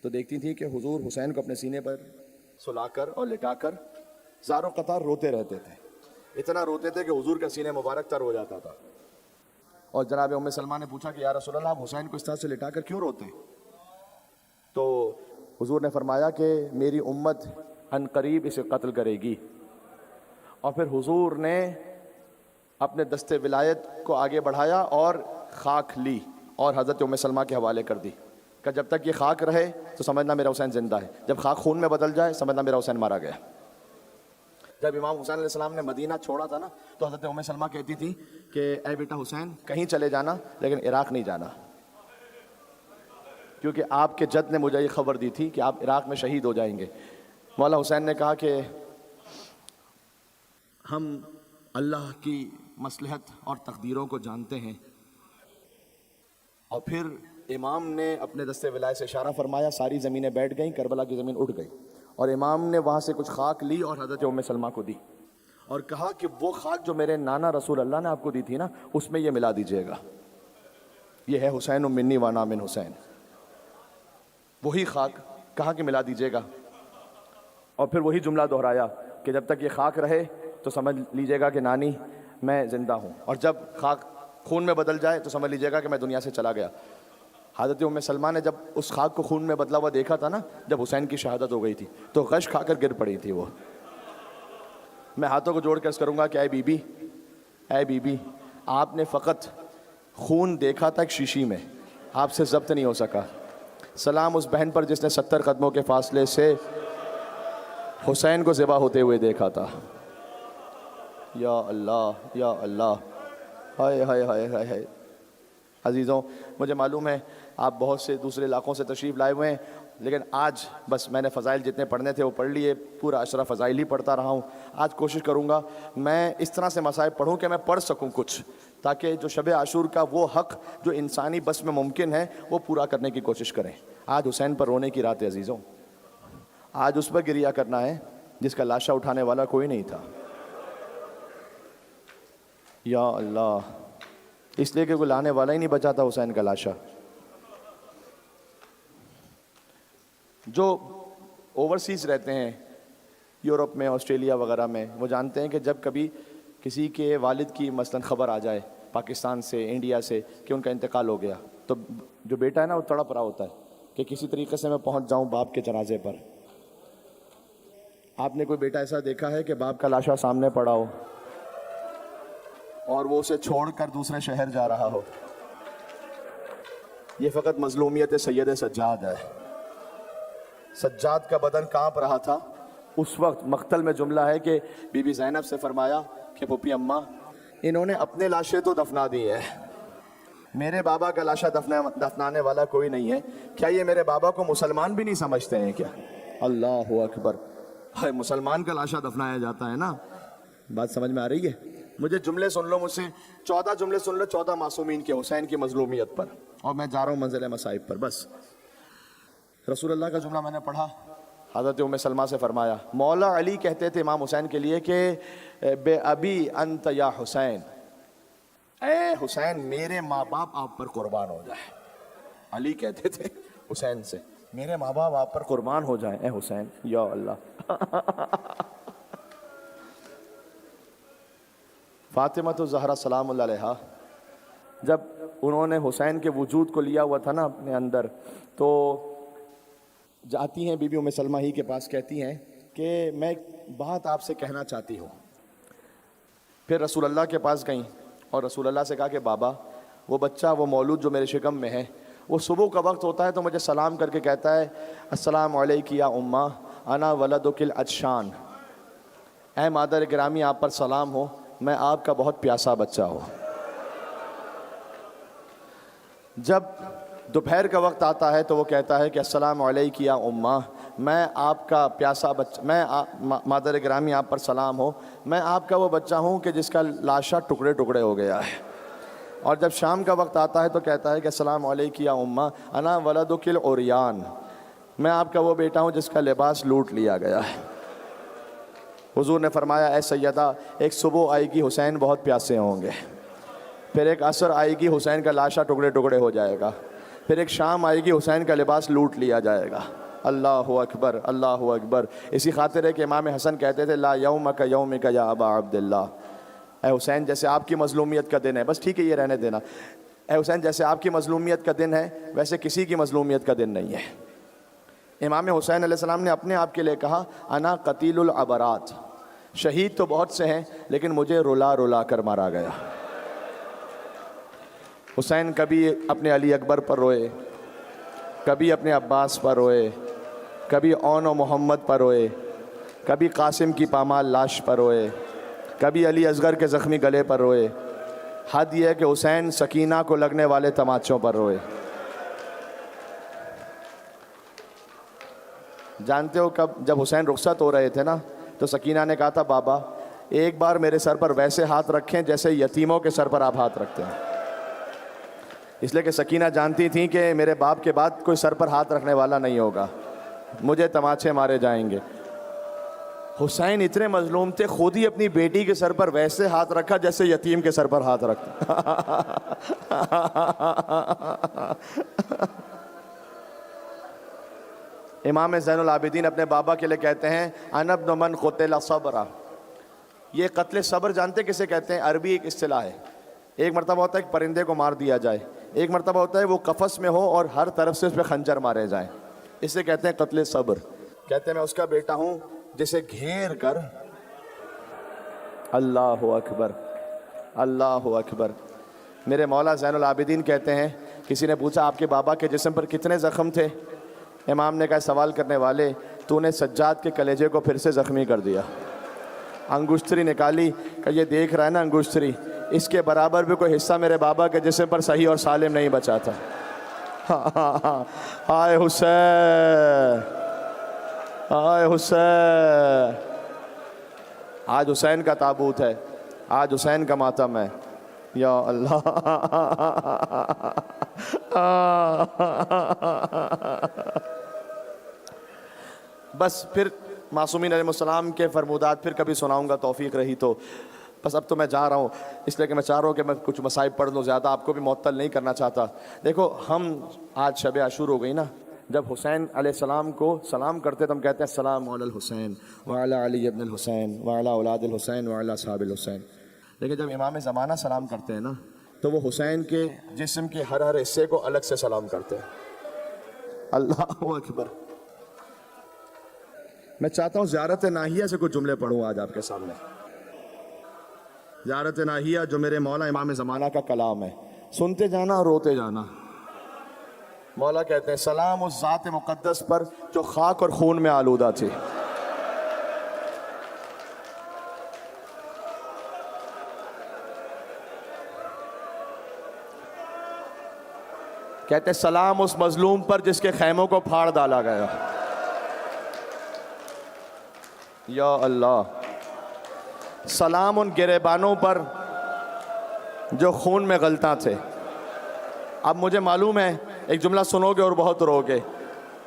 تو دیکھتی تھی کہ حضور حسین کو اپنے سینے پر سلا کر اور لٹا کر زاروں قطار روتے رہتے تھے. اتنا روتے تھے کہ حضور کا سینہ مبارک تر ہو جاتا تھا. اور جناب ام سلمہ نے پوچھا کہ یا رسول اللہ، آپ حسین کو اس طرح سے لٹا کر کیوں روتے؟ تو حضور نے فرمایا کہ میری امت ان قریب اسے قتل کرے گی. اور پھر حضور نے اپنے دستے ولایت کو آگے بڑھایا اور خاک لی اور حضرت ام سلمہ کے حوالے کر دی کہ جب تک یہ خاک رہے تو سمجھنا میرا حسین زندہ ہے، جب خاک خون میں بدل جائے سمجھنا میرا حسین مارا گیا. جب امام حسین علیہ السلام نے مدینہ چھوڑا تھا نا، تو حضرت ام سلمہ کہتی تھی کہ اے بیٹا حسین، کہیں چلے جانا لیکن عراق نہیں جانا، کیونکہ آپ کے جد نے مجھے یہ خبر دی تھی کہ آپ عراق میں شہید ہو جائیں گے. مولا حسین نے کہا کہ ہم اللہ کی مصلحت اور تقدیروں کو جانتے ہیں. اور پھر امام نے اپنے دستے ولایت سے اشارہ فرمایا، ساری زمینیں بیٹھ گئیں، کربلا کی زمین اٹھ گئی، اور امام نے وہاں سے کچھ خاک لی اور حضرت ام سلمہ کو دی اور کہا کہ وہ خاک جو میرے نانا رسول اللہ نے آپ کو دی تھی نا، اس میں یہ ملا دیجئے گا، یہ ہے حسین منی وانا من حسین. وہی خاک کہا کہ ملا دیجئے گا، اور پھر وہی جملہ دہرایا کہ جب تک یہ خاک رہے تو سمجھ لیجئے گا کہ نانی میں زندہ ہوں، اور جب خاک خون میں بدل جائے تو سمجھ لیجئے گا کہ میں دنیا سے چلا گیا. حضرت ام سلمہ نے جب اس خاک کو خون میں بدلا ہوا دیکھا تھا نا، جب حسین کی شہادت ہو گئی تھی، تو غش کھا کر گر پڑی تھی وہ. میں ہاتھوں کو جوڑ کر عرض کروں گا کہ اے بی بی، اے بی بی، آپ نے فقط خون دیکھا تھا ایک شیشی میں، آپ سے ضبط نہیں ہو سکا. سلام اس بہن پر جس نے 70 قدموں کے فاصلے سے حسین کو ذبح ہوتے ہوئے دیکھا تھا. یا اللہ، یا اللہ، ہائے ہائے ہائے ہائے ہائے. عزیزوں، مجھے معلوم ہے آپ بہت سے دوسرے علاقوں سے تشریف لائے ہوئے ہیں، لیکن آج بس میں نے فضائل جتنے پڑھنے تھے وہ پڑھ لیے، پورا اشرف فضائل ہی پڑھتا رہا ہوں. آج کوشش کروں گا میں اس طرح سے مصائب پڑھوں کہ میں پڑھ سکوں کچھ، تاکہ جو شب عاشور کا وہ حق جو انسانی بس میں ممکن ہے وہ پورا کرنے کی کوشش کریں. آج حسین پر رونے کی رات ہے عزیزوں، آج اس پر گریہ کرنا ہے جس کا لاشا اٹھانے والا کوئی نہیں تھا. یا اللہ، اس لیے کہ کوئی لانے والا ہی نہیں بچا تھا حسین کا لاشا. جو اوورسیز رہتے ہیں یورپ میں، آسٹریلیا وغیرہ میں، وہ جانتے ہیں کہ جب کبھی کسی کے والد کی مثلاً خبر آ جائے پاکستان سے، انڈیا سے، کہ ان کا انتقال ہو گیا، تو جو بیٹا ہے نا وہ تڑپ رہا ہوتا ہے کہ کسی طریقے سے میں پہنچ جاؤں باپ کے جنازے پر. آپ نے کوئی بیٹا ایسا دیکھا ہے کہ باپ کا لاشا سامنے پڑا ہو اور وہ اسے چھوڑ کر دوسرے شہر جا رہا ہو؟ یہ فقط مظلومیت سید سجاد ہے. سجاد کا بدن کانپ رہا تھا اس وقت. مقتل میں جملہ ہے کہ بی بی زینب سے فرمایا کہ پھوپھی اماں، انہوں نے اپنے لاشیں تو دفنا دی ہے، میرے بابا کا لاشا دفنانے والا کوئی نہیں ہے. کیا یہ میرے بابا کو مسلمان بھی نہیں سمجھتے ہیں کیا؟ اللہ اکبر. مسلمان کا لاشا دفنایا جاتا ہے نا. بات سمجھ میں آ رہی ہے؟ مجھے جملے سن لو، مجھ سے 14 جملے سن لو 14 معصومین کے حسین کی مظلومیت پر، اور میں جا رہا ہوں منزل مصائب پر. بس رسول اللہ کا جملہ میں نے پڑھا. حضرت ام سلمہ سے فرمایا، مولا علی کہتے تھے امام حسین کے لیے کہ بے ابی انت یا حسین، اے حسین میرے ماں باپ آپ پر قربان ہو جائے. علی کہتے تھے حسین سے، میرے ماں باپ آپ پر قربان ہو جائیں اے حسین، یا اللہ۔ فاطمہ تو زہرا سلام اللہ علیہا جب انہوں نے حسین کے وجود کو لیا ہوا تھا نا اپنے اندر، تو جاتی ہیں بی بی ام سلمہ ہی کے پاس، کہتی ہیں کہ میں ایک بات آپ سے کہنا چاہتی ہوں۔ پھر رسول اللہ کے پاس گئیں اور رسول اللہ سے کہا کہ بابا، وہ بچہ، وہ مولود جو میرے شکم میں ہے، وہ صبح کا وقت ہوتا ہے تو مجھے سلام کر کے کہتا ہے السلام علیک یا اماں انا ولدک العطشان، اے مادر گرامی آپ پر سلام ہو، میں آپ کا بہت پیاسا بچہ ہوں۔ جب دوپہر کا وقت آتا ہے تو وہ کہتا ہے کہ السلام علیک یا اماں، میں آپ کا پیاسا بچہ، مادر گرامی آپ پر سلام ہو، میں آپ کا وہ بچہ ہوں کہ جس کا لاشا ٹکڑے ٹکڑے ہو گیا ہے۔ اور جب شام کا وقت آتا ہے تو کہتا ہے کہ السلام علیک یا اماں انا ولدک العریان، میں آپ کا وہ بیٹا ہوں جس کا لباس لوٹ لیا گیا ہے۔ حضور نے فرمایا اے سیدہ، ایک صبح آئے گی حسین بہت پیاسے ہوں گے، پھر ایک عصر آئے گی حسین کا لاشا ٹکڑے ٹکڑے ہو جائے گا، پھر ایک شام آئے گی حسین کا لباس لوٹ لیا جائے گا۔ اللہ اکبر، اللہ اکبر۔ اسی خاطر ہے کہ امام حسن کہتے تھے لا یومک یومک یا ابا عبداللہ، اے حسین جیسے آپ کی مظلومیت کا دن ہے، بس ٹھیک ہے یہ رہنے دینا، اے حسین جیسے آپ کی مظلومیت کا دن ہے ویسے کسی کی مظلومیت کا دن نہیں ہے۔ امام حسین علیہ السلام نے اپنے آپ کے لیے کہا انا قتیل العبرات، شہید تو بہت سے ہیں لیکن مجھے رلا رلا کر مارا گیا۔ حسین کبھی اپنے علی اکبر پر روئے، کبھی اپنے عباس پر روئے، کبھی اون و محمد پر روئے، کبھی قاسم کی پامال لاش پر روئے، کبھی علی اصغر کے زخمی گلے پر روئے۔ حد یہ ہے کہ حسین سکینہ کو لگنے والے تماچوں پر روئے۔ جانتے ہو کب؟ جب حسین رخصت ہو رہے تھے نا تو سکینہ نے کہا تھا بابا ایک بار میرے سر پر ویسے ہاتھ رکھیں جیسے یتیموں کے سر پر آپ ہاتھ رکھتے ہیں، اس لیے کہ سکینہ جانتی تھیں کہ میرے باپ کے بعد کوئی سر پر ہاتھ رکھنے والا نہیں ہوگا، مجھے تماچے مارے جائیں گے۔ حسین اتنے مظلوم تھے، خود ہی اپنی بیٹی کے سر پر ویسے ہاتھ رکھا جیسے یتیم کے سر پر ہاتھ رکھتا۔ امام زین العابدین اپنے بابا کے لیے کہتے ہیں انا ابن من قتل صبرا، یہ قتل صبر جانتے کسے کہتے ہیں؟ عربی ایک اصطلاح ہے۔ ایک مرتبہ ہوتا ہے ایک پرندے کو مار دیا جائے، ایک مرتبہ ہوتا ہے وہ قفس میں ہو اور ہر طرف سے اس پہ خنجر مارے جائیں، اسے کہتے ہیں قتل صبر۔ کہتے ہیں میں اس کا بیٹا ہوں جسے گھیر کر، اللہ اکبر، اللہ اکبر۔ میرے مولا زین العابدین کہتے ہیں کسی نے پوچھا آپ کے بابا کے جسم پر کتنے زخم تھے؟ امام نے کہا سوال کرنے والے تو نے سجاد کے کلیجے کو پھر سے زخمی کر دیا۔ انگشتری نکالی کہ یہ دیکھ رہا ہے نا انگشتری، اس کے برابر بھی کوئی حصہ میرے بابا کے جسم پر صحیح اور سالم نہیں بچا تھا۔ آئے حسین، آئے حسین۔ آج حسین کا تابوت ہے، آج حسین کا ماتم ہے، یا اللہ۔ بس پھر معصومین علیہ السلام کے فرمودات پھر کبھی سناؤں گا توفیق رہی تو، بس اب تو میں جا رہا ہوں، اس لیے کہ میں چاہ رہا ہوں کہ میں کچھ مصائب پڑھ لوں، زیادہ آپ کو بھی معطل نہیں کرنا چاہتا۔ دیکھو ہم آج شب عاشور ہو گئی نا، جب حسین علیہ السلام کو سلام کرتے تو ہم کہتے ہیں السلام علی الحسین وعلی علی ابن الحسین وعلی اولاد الحسین وعلی اصحاب الحسین، لیکن جب امام زمانہ سلام کرتے ہیں نا تو وہ حسین کے جسم کے ہر ہر حصے کو الگ سے سلام کرتے ہیں۔ اللہ اکبر۔ میں چاہتا ہوں زیارت ناہیہ سے کچھ جملے پڑھوں آج آپ کے سامنے۔ زیارت ناہیہ جو میرے مولا امام زمانہ کا کلام ہے، سنتے جانا اور روتے جانا۔ مولا کہتے ہیں سلام اس ذات مقدس پر جو خاک اور خون میں آلودہ تھی۔ کہتے ہیں سلام اس مظلوم پر جس کے خیموں کو پھاڑ ڈالا گیا۔ یا اللہ۔ سلام ان گریبانوں پر جو خون میں غلطاں تھے۔ اب مجھے معلوم ہے ایک جملہ سنو گے اور بہت رو گے،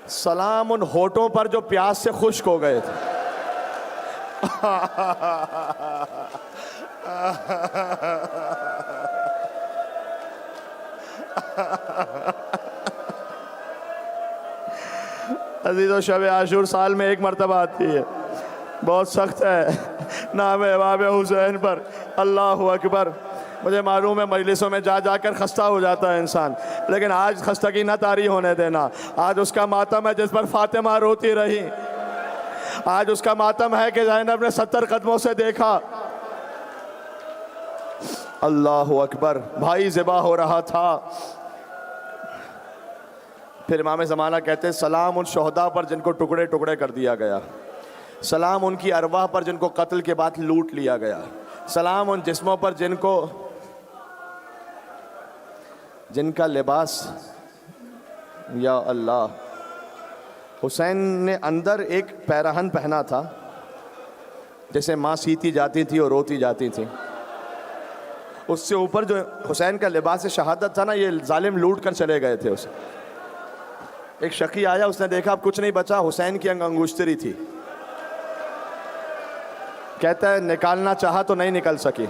سلام ان ہونٹوں پر جو پیاس سے خشک ہو گئے تھے۔ عزیزو شب عاشور سال میں ایک مرتبہ آتی ہے، بہت سخت ہے نام امام حسین پر۔ اللہ اکبر۔ مجھے معلوم ہے مجلسوں میں جا جا کر خستہ ہو جاتا ہے انسان، لیکن آج خستگی نہ طاری ہونے دینا۔ آج اس کا ماتم ہے جس پر فاطمہ روتی رہی، آج اس کا ماتم ہے کہ زینب نے 70 قدموں سے دیکھا۔ اللہ اکبر۔ بھائی ذبح ہو رہا تھا، پھر امام زمانہ کہتے ہیں سلام ان شہداء پر جن کو ٹکڑے ٹکڑے کر دیا گیا، سلام ان کی ارواح پر جن کو قتل کے بعد لوٹ لیا گیا، سلام ان جسموں پر جن کا لباس، یا اللہ۔ حسین نے اندر ایک پیراہن پہنا تھا جیسے ماں سیتی جاتی تھی اور روتی جاتی تھی، اس سے اوپر جو حسین کا لباس شہادت تھا نا، یہ ظالم لوٹ کر چلے گئے تھے اسے۔ ایک شقی آیا، اس نے دیکھا اب کچھ نہیں بچا، حسین کی انگشتری تھی، کہتا ہے نکالنا چاہا تو نہیں نکل سکی،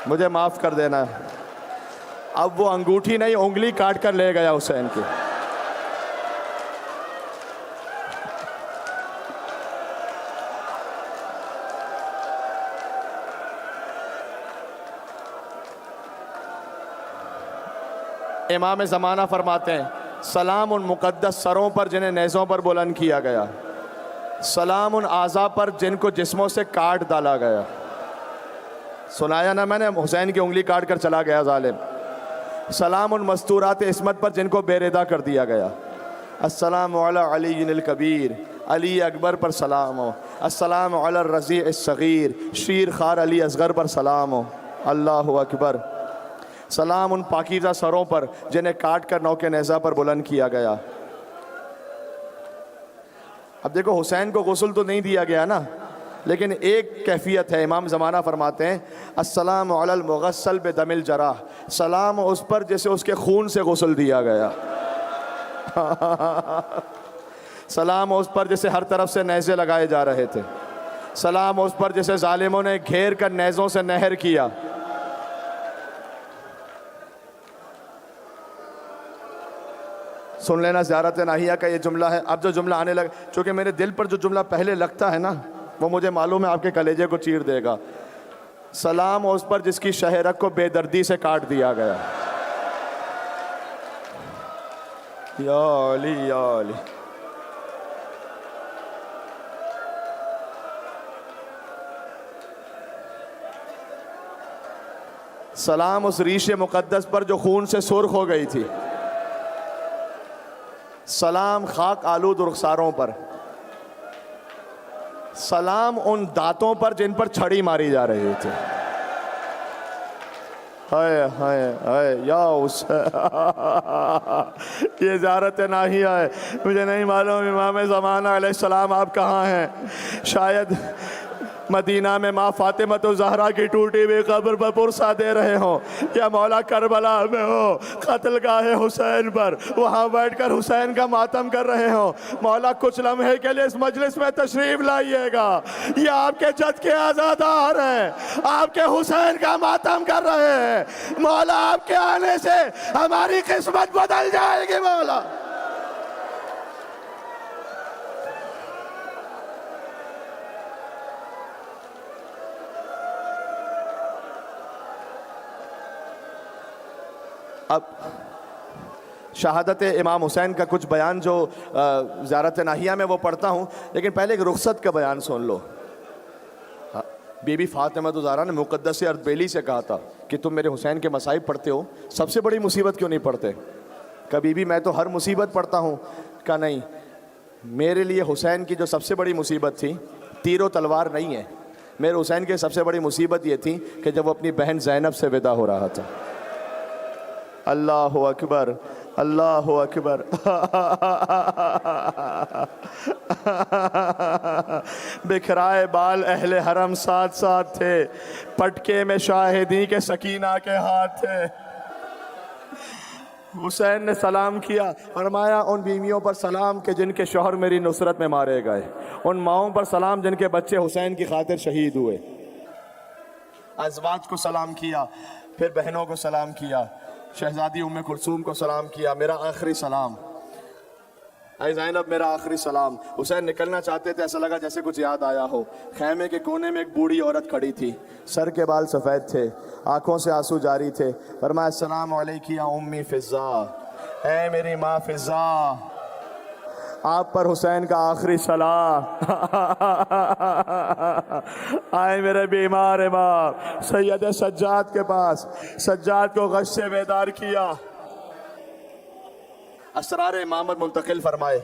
مجھے معاف کر دینا۔ اب وہ انگوٹھی نہیں، انگلی کاٹ کر لے گیا حسین کی۔ امام زمانہ فرماتے ہیں سلام ان مقدس سروں پر جنہیں نیزوں پر بلند کیا گیا، سلام ان اعضاء پر جن کو جسموں سے کاٹ ڈالا گیا۔ سنایا نا میں نے، حسین کی انگلی کاٹ کر چلا گیا ظالم۔ سلام ان مستورات عصمت پر جن کو بے ردا کر دیا گیا۔ السلام علی علی الکبیر، علی اکبر پر سلام ہو۔ السلام علی الرضیع الصغیر، شیر خار علی اصغر پر سلام ہو۔ اللہ اکبر۔ سلام ان پاکیزہ سروں پر جنہیں کاٹ کر نوک نیزہ پر بلند کیا گیا۔ اب دیکھو حسین کو غسل تو نہیں دیا گیا نا، لیکن ایک کیفیت ہے، امام زمانہ فرماتے ہیں السلام علی المغسل بدم الجراح، سلام اس پر جسے اس کے خون سے غسل دیا گیا، سلام اس پر جسے ہر طرف سے نیزے لگائے جا رہے تھے، سلام اس پر جسے ظالموں نے گھیر کر نیزوں سے نہر کیا۔ سن لینا زیارت ناہیہ کا یہ جملہ ہے۔ اب جو جملہ آنے لگا، چونکہ میرے دل پر جو جملہ پہلے لگتا ہے نا، وہ مجھے معلوم ہے آپ کے کلیجے کو چیر دے گا۔ سلام اس پر جس کی شہرک کو بے دردی سے کاٹ دیا گیا۔ یا علی یا علی۔ سلام اس ریش مقدس پر جو خون سے سرخ ہو گئی تھی، سلام خاک آلود رخساروں پر، سلام ان دانتوں پر جن پر چھڑی ماری جا رہی تھی۔ ہائے ہائے ہائے یا حسین، یہ زیارت ناہیہ ہے۔ مجھے نہیں معلوم امام زمانہ علیہ السلام آپ کہاں ہیں، شاید مدینہ میں ماں فاطمہ الزہرا کی ٹوٹی ہوئی قبر پر پرسہ دے رہے ہوں، یا مولا کربلا میں ہو قتل گاہ حسین پر، وہاں بیٹھ کر حسین کا ماتم کر رہے ہوں۔ مولا کچھ لمحے کے لیے اس مجلس میں تشریف لائیے گا، یہ آپ کے جد کے عزادار ہیں، آپ کے حسین کا ماتم کر رہے ہیں۔ مولا آپ کے آنے سے ہماری قسمت بدل جائے گی مولا۔ اب شہادت امام حسین کا کچھ بیان جو زیارت ناہیہ میں وہ پڑھتا ہوں، لیکن پہلے ایک رخصت کا بیان سن لو۔ بی بی فاطمہ الزہرا نے مقدس اردبیلی سے کہا تھا کہ تم میرے حسین کے مصائب پڑھتے ہو، سب سے بڑی مصیبت کیوں نہیں پڑھتے؟ کبھی بھی میں تو ہر مصیبت پڑھتا ہوں۔ کہا نہیں، میرے لیے حسین کی جو سب سے بڑی مصیبت تھی تیر و تلوار نہیں ہے، میرے حسین کی سب سے بڑی مصیبت یہ تھی کہ جب وہ اپنی بہن زینب سے ودا ہو رہا تھا۔ اللہ اکبر، اللہ اکبر۔ بکھرائے بال اہل حرم ساتھ ساتھ تھے، پٹکے میں شاہدی کے سکینہ کے ہاتھ تھے۔ حسین نے سلام کیا، فرمایا ان بیویوں پر سلام کہ جن کے شوہر میری نصرت میں مارے گئے، ان ماؤں پر سلام جن کے بچے حسین کی خاطر شہید ہوئے۔ ازواج کو سلام کیا، پھر بہنوں کو سلام کیا، شہزادی ام کلثوم کو سلام کیا، میرا آخری سلام، اے زینب میرا آخری سلام۔ حسین نکلنا چاہتے تھے، ایسا لگا جیسے کچھ یاد آیا ہو۔ خیمے کے کونے میں ایک بوڑھی عورت کھڑی تھی، سر کے بال سفید تھے، آنکھوں سے آنسو جاری تھے۔ فرمایا السلام علیکی یا امی فضا، اے میری ماں فضا، آپ پر حسین کا آخری سلام۔ آئے میرے بیمار امام سید سجاد کے پاس، سجاد کو غش سے بیدار کیا، اسرار امامت منتقل فرمائے۔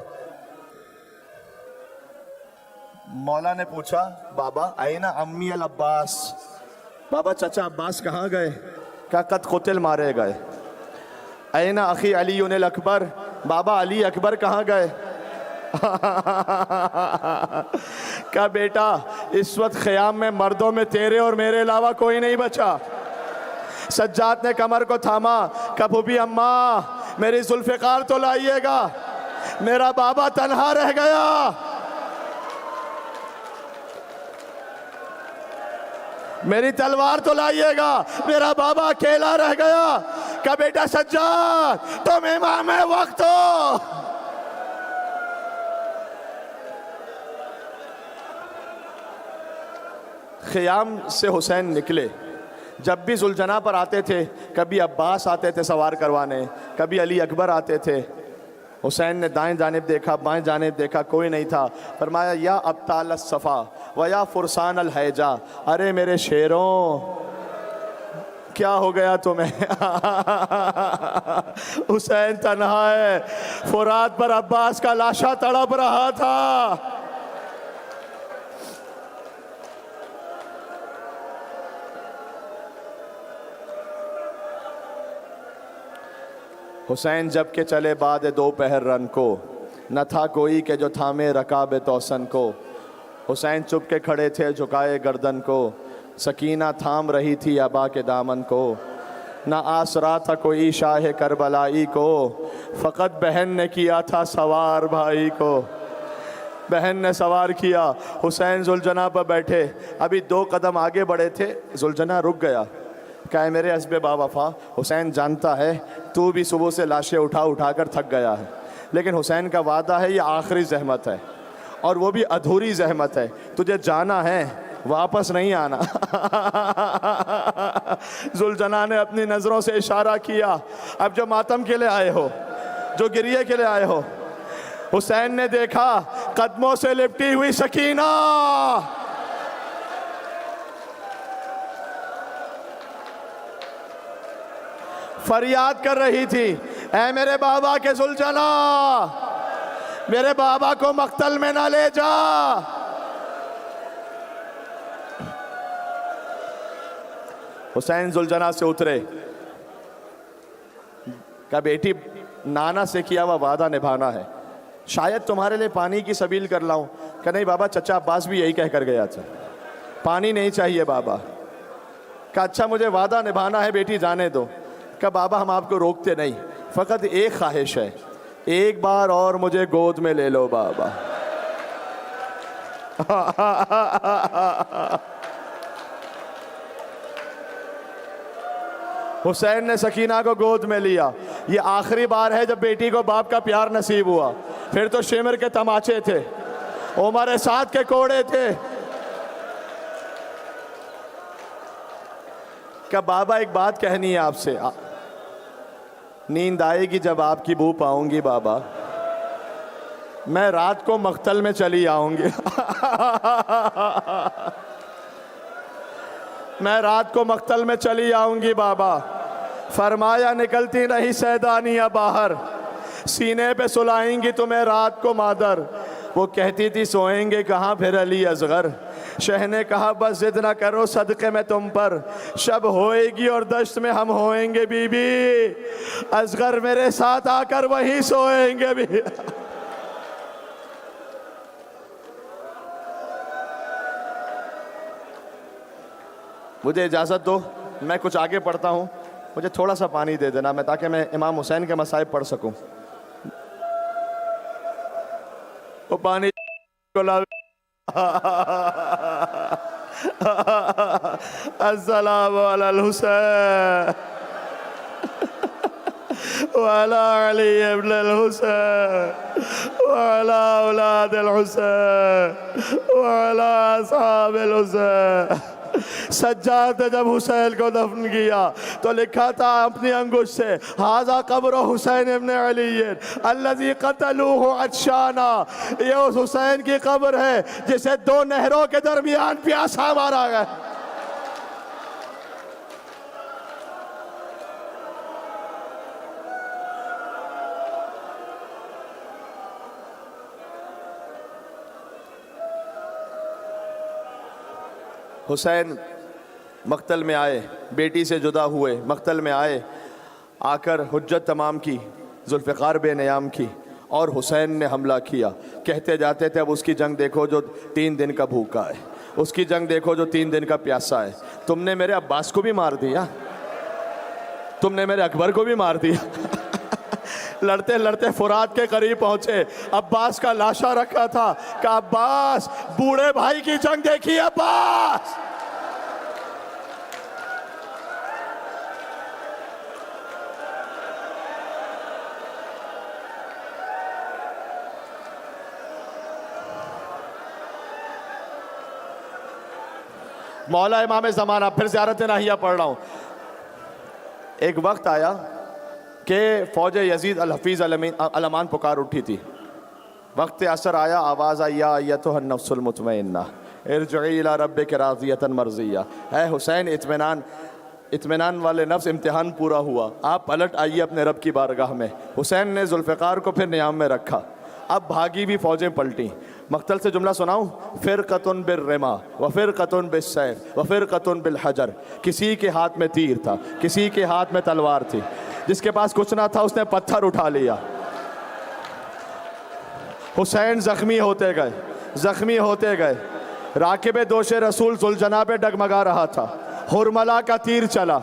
مولا نے پوچھا بابا اینا امی العباس، بابا چچا عباس کہاں گئے؟ کہا قد قتل، مارے گئے۔ اینا اخی علی الاکبر، بابا علی اکبر کہاں گئے؟ کہا بیٹا اس وقت خیام میں مردوں میں تیرے اور میرے علاوہ کوئی نہیں بچا۔ سجاد نے کمر کو تھاما، کہا پھوپھی اماں میری ذوالفقار تو لائیے گا، میرا بابا تنہا رہ گیا، میری تلوار تو لائیے گا، میرا بابا اکیلا رہ گیا۔ کہا بیٹا سجاد تم امام وقت ہو۔ خیام سے حسین نکلے، جب بھی ذوالجناح پر آتے تھے، کبھی عباس آتے تھے سوار کروانے، کبھی علی اکبر آتے تھے۔ حسین نے دائیں جانب دیکھا، بائیں جانب دیکھا، کوئی نہیں تھا۔ فرمایا یا ابطال الصفا و یا فرسان الحیجہ، ارے میرے شیروں کیا ہو گیا تمہیں؟ حسین تنہا ہے، فرات پر عباس کا لاشا تڑپ رہا تھا۔ حسین جب کہ چلے بعد دوپہر رن کو، نہ تھا کوئی کہ جو تھامے رکاب توسن کو۔ حسین چپ کے کھڑے تھے جھکائے گردن کو، سکینہ تھام رہی تھی ابا کے دامن کو۔ نہ آسرا تھا کوئی شاہ کربلائی کو، فقط بہن نے کیا تھا سوار بھائی کو۔ بہن نے سوار کیا، حسین ذوالجناح پر بیٹھے، ابھی 2 قدم آگے بڑھے تھے، ذوالجناح رک گیا۔ کہا میرے حسب باوفا، حسین جانتا ہے تو بھی صبح سے لاشیں اٹھا کر تھک گیا ہے، لیکن حسین کا وعدہ ہے یہ آخری زحمت ہے، اور وہ بھی ادھوری زحمت ہے، تجھے جانا ہے واپس نہیں آنا۔ ذوالجناح نے اپنی نظروں سے اشارہ کیا، اب جو ماتم کے لئے آئے ہو، جو گریے کے لئے آئے ہو۔ حسین نے دیکھا قدموں سے لپٹی ہوئی سکینہ، فریاد کر رہی تھی، اے میرے بابا کے ذوالجناح، میرے بابا کو مقتل میں نہ لے جا۔ حسین ذوالجناح سے اترے، کہا بیٹی نانا سے کیا ہوا وعدہ نبھانا ہے، شاید تمہارے لئے پانی کی سبیل کر لاؤں۔ کہ نہیں بابا، چچا عباس بھی یہی کہہ کر گیا تھا، پانی نہیں چاہیے بابا۔ کہا اچھا مجھے وعدہ نبھانا ہے بیٹی، جانے دو۔ کہ بابا ہم آپ کو روکتے نہیں، فقط ایک خواہش ہے، ایک بار اور مجھے گود میں لے لو بابا۔ حسین نے سکینہ کو گود میں لیا۔ یہ آخری بار ہے جب بیٹی کو باپ کا پیار نصیب ہوا، پھر تو شمر کے تماچے تھے، عمر سعد کے کوڑے تھے۔ کہ بابا ایک بات کہنی ہے آپ سے، نیند آئے گی جب آپ کی بو پاؤں گی بابا، میں رات کو مقتل میں چلی آؤں گی۔ میں رات کو مقتل میں چلی آؤں گی بابا۔ فرمایا نکلتی نہیں سیدانیہ باہر، سینے پہ سلائیں گی تمہیں رات کو مادر۔ وہ کہتی تھی سوئیں گے کہاں پھر علی اصغر، شہ نے کہا بس ضد نہ کرو صدقے میں تم پر، شب ہوئے گی اور دشت میں ہم ہوئیں گے بی بی، اصغر میرے ساتھ آ کر وہیں سوئیں گے بھی۔ مجھے اجازت دو، میں کچھ آگے پڑھتا ہوں، مجھے تھوڑا سا پانی دے دینا تاکہ میں امام حسین کے مصائب پڑھ سکوں۔ وہ پانی کو لا۔ السلام علی الحسین۔ وعلى علي ابن الحسين وعلى اولاد الحسين وعلى اصحاب الحسين. سجاد نے جب حسین کو دفن کیا تو لکھا تھا اپنی انگوش سے ھذا قبر حسین ابن علی الذی قتلوہ عطشانا. یہ اس حسین کی قبر ہے جسے دو نہروں کے درمیان پیاسا مارا گیا. حسین مقتل میں آئے, بیٹی سے جدا ہوئے, مقتل میں آئے, آ کر حجت تمام کی, ذوالفقار بے نیام کی, اور حسین نے حملہ کیا. کہتے جاتے تھے اب اس کی جنگ دیکھو جو 3 دن کا بھوکا ہے, اس کی جنگ دیکھو جو 3 دن کا پیاسا ہے. تم نے میرے عباس کو بھی مار دیا, تم نے میرے اکبر کو بھی مار دیا. لڑتے لڑتے فرات کے قریب پہنچے, عباس کا لاشا رکھا تھا. کہ عباس بوڑھے بھائی کی جنگ دیکھی عباس. مولا امام زمانہ. پھر زیارت ناہیہ پڑھ رہا ہوں. ایک وقت آیا کہ فوج یزید الحفیظ علمان پکار اٹھی تھی. وقت عصر آیا, آواز آئی یا ایتھا النفس المطمئنہ ارجعی الی ربک راضیۃ مرضیہ. اے حسین اطمینان والے نفس, امتحان پورا ہوا, آپ پلٹ آئیے اپنے رب کی بارگاہ میں. حسین نے ذوالفقار کو پھر نیام میں رکھا. اب بھاگی بھی فوجیں پلٹیں. مقتل سے جملہ سناؤں, فرقۃ بالرما وفرقۃ بالسیف وفرقۃ بالحجر. کسی کے ہاتھ میں تیر تھا, کسی کے ہاتھ میں تلوار تھی, جس کے پاس کچھ نہ تھا اس نے پتھر اٹھا لیا. حسین زخمی ہوتے گئے, زخمی ہوتے گئے. راکب دوش رسول ذوالجناح پہ ڈگمگا رہا تھا. حرملہ کا تیر چلا,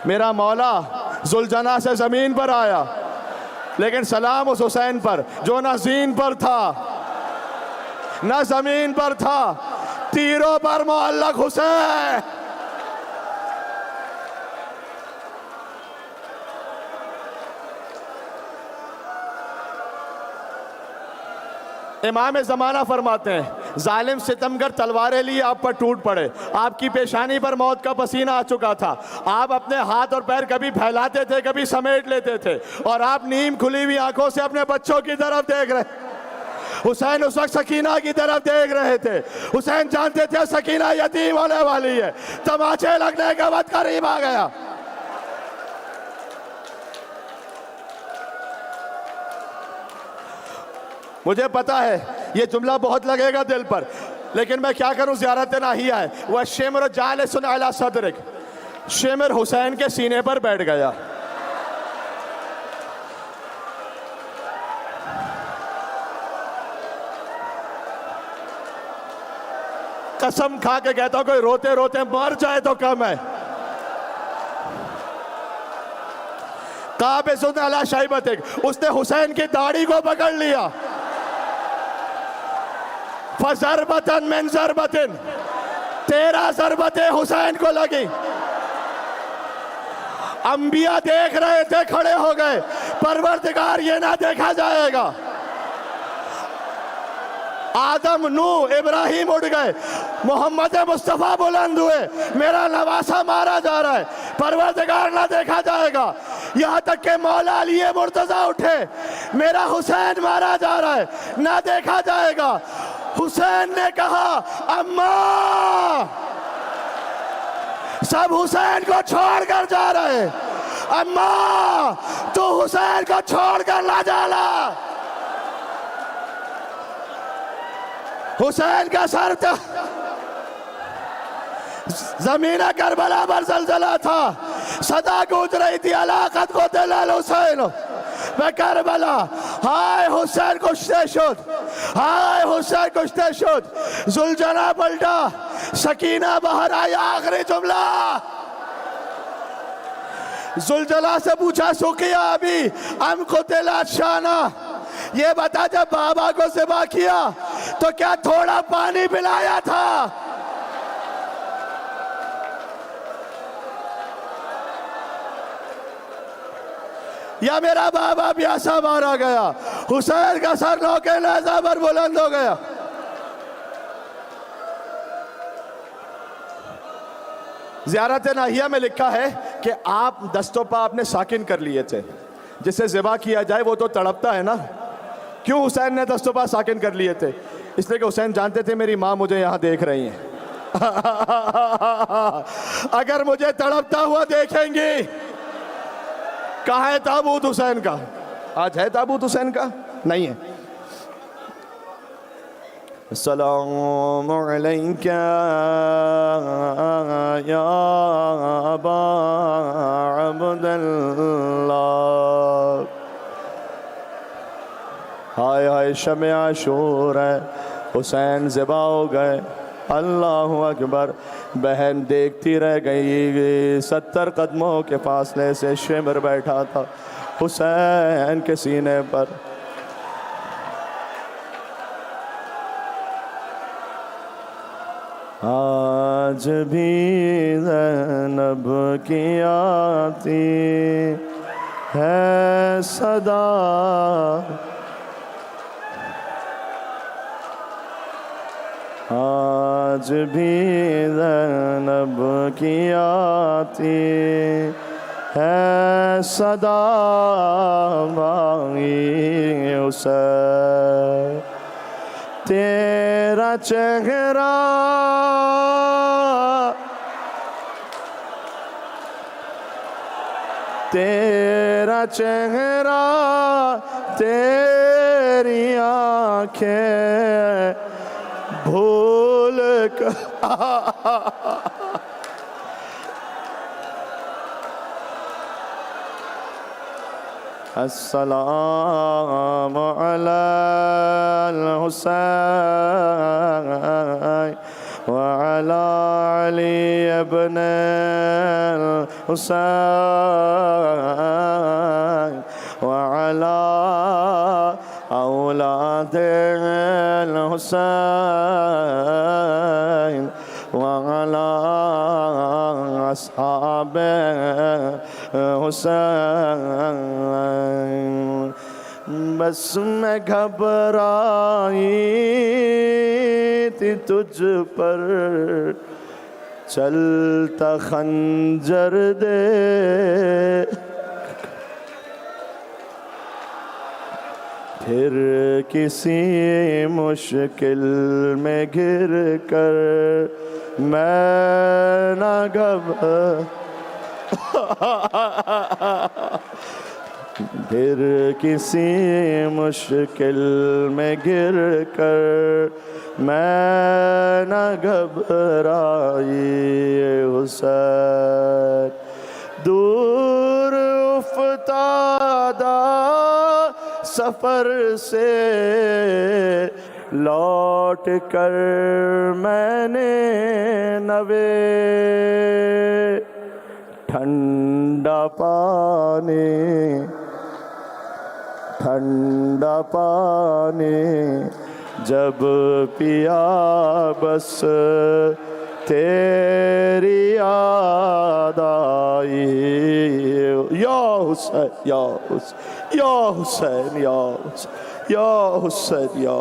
میرا مولا ذوالجناح سے زمین پر آیا, لیکن سلام اس حسین پر جو نہ زین پر تھا نہ زمین پر تھا, تیروں پر معلق حسین. امام زمانہ فرماتے ہیں ظالم ستمگر تلواریں لی آپ پر ٹوٹ پڑے. آپ کی پیشانی پر موت کا پسینہ آ چکا تھا. آپ اپنے ہاتھ اور پیر کبھی پھیلاتے تھے, کبھی سمیٹ لیتے تھے, اور آپ نیم کھلی ہوئی آنکھوں سے اپنے بچوں کی طرف دیکھ رہے. حسین اس وقت سکینہ کی طرف دیکھ رہے تھے. حسین جانتے تھے سکینہ یتیم ہونے والی ہے. تماچے لگنے کا وقت قریب آ گیا. مجھے پتا ہے یہ جملہ بہت لگے گا دل پر, لیکن میں کیا کروں, زیارت ناہیہ ہے. وَالشِّمْرُ جَالِسٌ عَلَى صَدْرِكَ. شمر حسین کے سینے پر بیٹھ گیا. قسم کھا کے کہتا ہوں کوئی روتے روتے مر جائے تو کم ہے. قابض علی شیبتک, اس نے حسین کی داڑھی کو پکڑ لیا. فَضَرْبَةً مِّن ضَرْبَةٍ, 13 ضربتیں حسین کو لگی. انبیاء دیکھ رہے تھے, کھڑے ہو گئے. پروردگار یہ نہ دیکھا جائے گا. آدم, نوح, ابراہیم اٹھ گئے, محمد مصطفیٰ بلند ہوئے, میرا نواسا مارا جا رہا ہے, پروردگار نہ دیکھا جائے گا. یہاں تک کہ مولا علی مرتضیٰ اٹھے, میرا حسین مارا جا رہا ہے, نہ دیکھا جائے گا. حسین نے کہا اماں, سب حسین کو چھوڑ کر جا رہے ہیں, اماں تو حسین کو چھوڑ کر نہ جانا. حسین کا سر تھا, زمین کربلا پر زلزلہ تھا, صدا گونج رہی تھی الا قد قتل الحسین بکربلا. ہائے حسین کشتے شد, ہائے حسین کشتے شد. ذوالجناح پلٹا, سکینہ باہر آئی. آخری جملہ ذوالجناح سے پوچھا سقیا ابھی ام قتل عطشانا, یہ بتا جب بابا کو ذبح کیا تو کیا تھوڑا پانی پلایا تھا؟ یا میرا بابا پیاسا مارا گیا، حسین کا سر نوکے نیزہ پر بلند ہو گیا۔ زیارت ناہیہ میں لکھا ہے کہ آپ دستوں پا آپ نے ساکن کر لیے تھے، جسے ذبح کیا جائے وہ تو تڑپتا ہے نا۔ کیوں حسین نے دستوں پا ساکن کر لیے تھے؟ اس لیے کہ حسین جانتے تھے میری ماں مجھے یہاں دیکھ رہی ہیں، اگر مجھے تڑپتا ہوا دیکھیں گی۔ کہاں ہے تابوت حسین کا؟ آج ہے تابوت حسین کا؟ نہیں ہے۔ السلام علیکہ یا ابا عبداللہ۔ ہائے ہائے شمع عاشور ہے، حسین ذبح ہو گئے۔ اللہ اکبر۔ بہن دیکھتی رہ گئی، 70 قدموں کے فاصلے سے شمر بیٹھا تھا حسین کے سینے پر۔ آج بھی زینب کی آتی ہے صدا، آج بھی زینب کی آتی ہے صدا، باغی حسین تیرا چہرہ تیرا چہرہ تیری آنکھیں بھول کر السلام علی الحسین وعلی علی ابن الحسین وعلی اولاد الحسین وعلی اصحاب حسین۔ بس میں گھبرائی تھی تجھ پر، چلتا خنجر دے پھر کسی مشکل میں گر کر میں نہ پھر کسی مشکل میں گر کر میں نہ گھبرائی حسین۔ دور افتادہ سفر سے لوٹ کر میں نے نوے ٹھنڈا پانی جب پیا بس تیری یاد آئی۔ یا حسین یا حسین یا حسین یا حسین یا حسین یا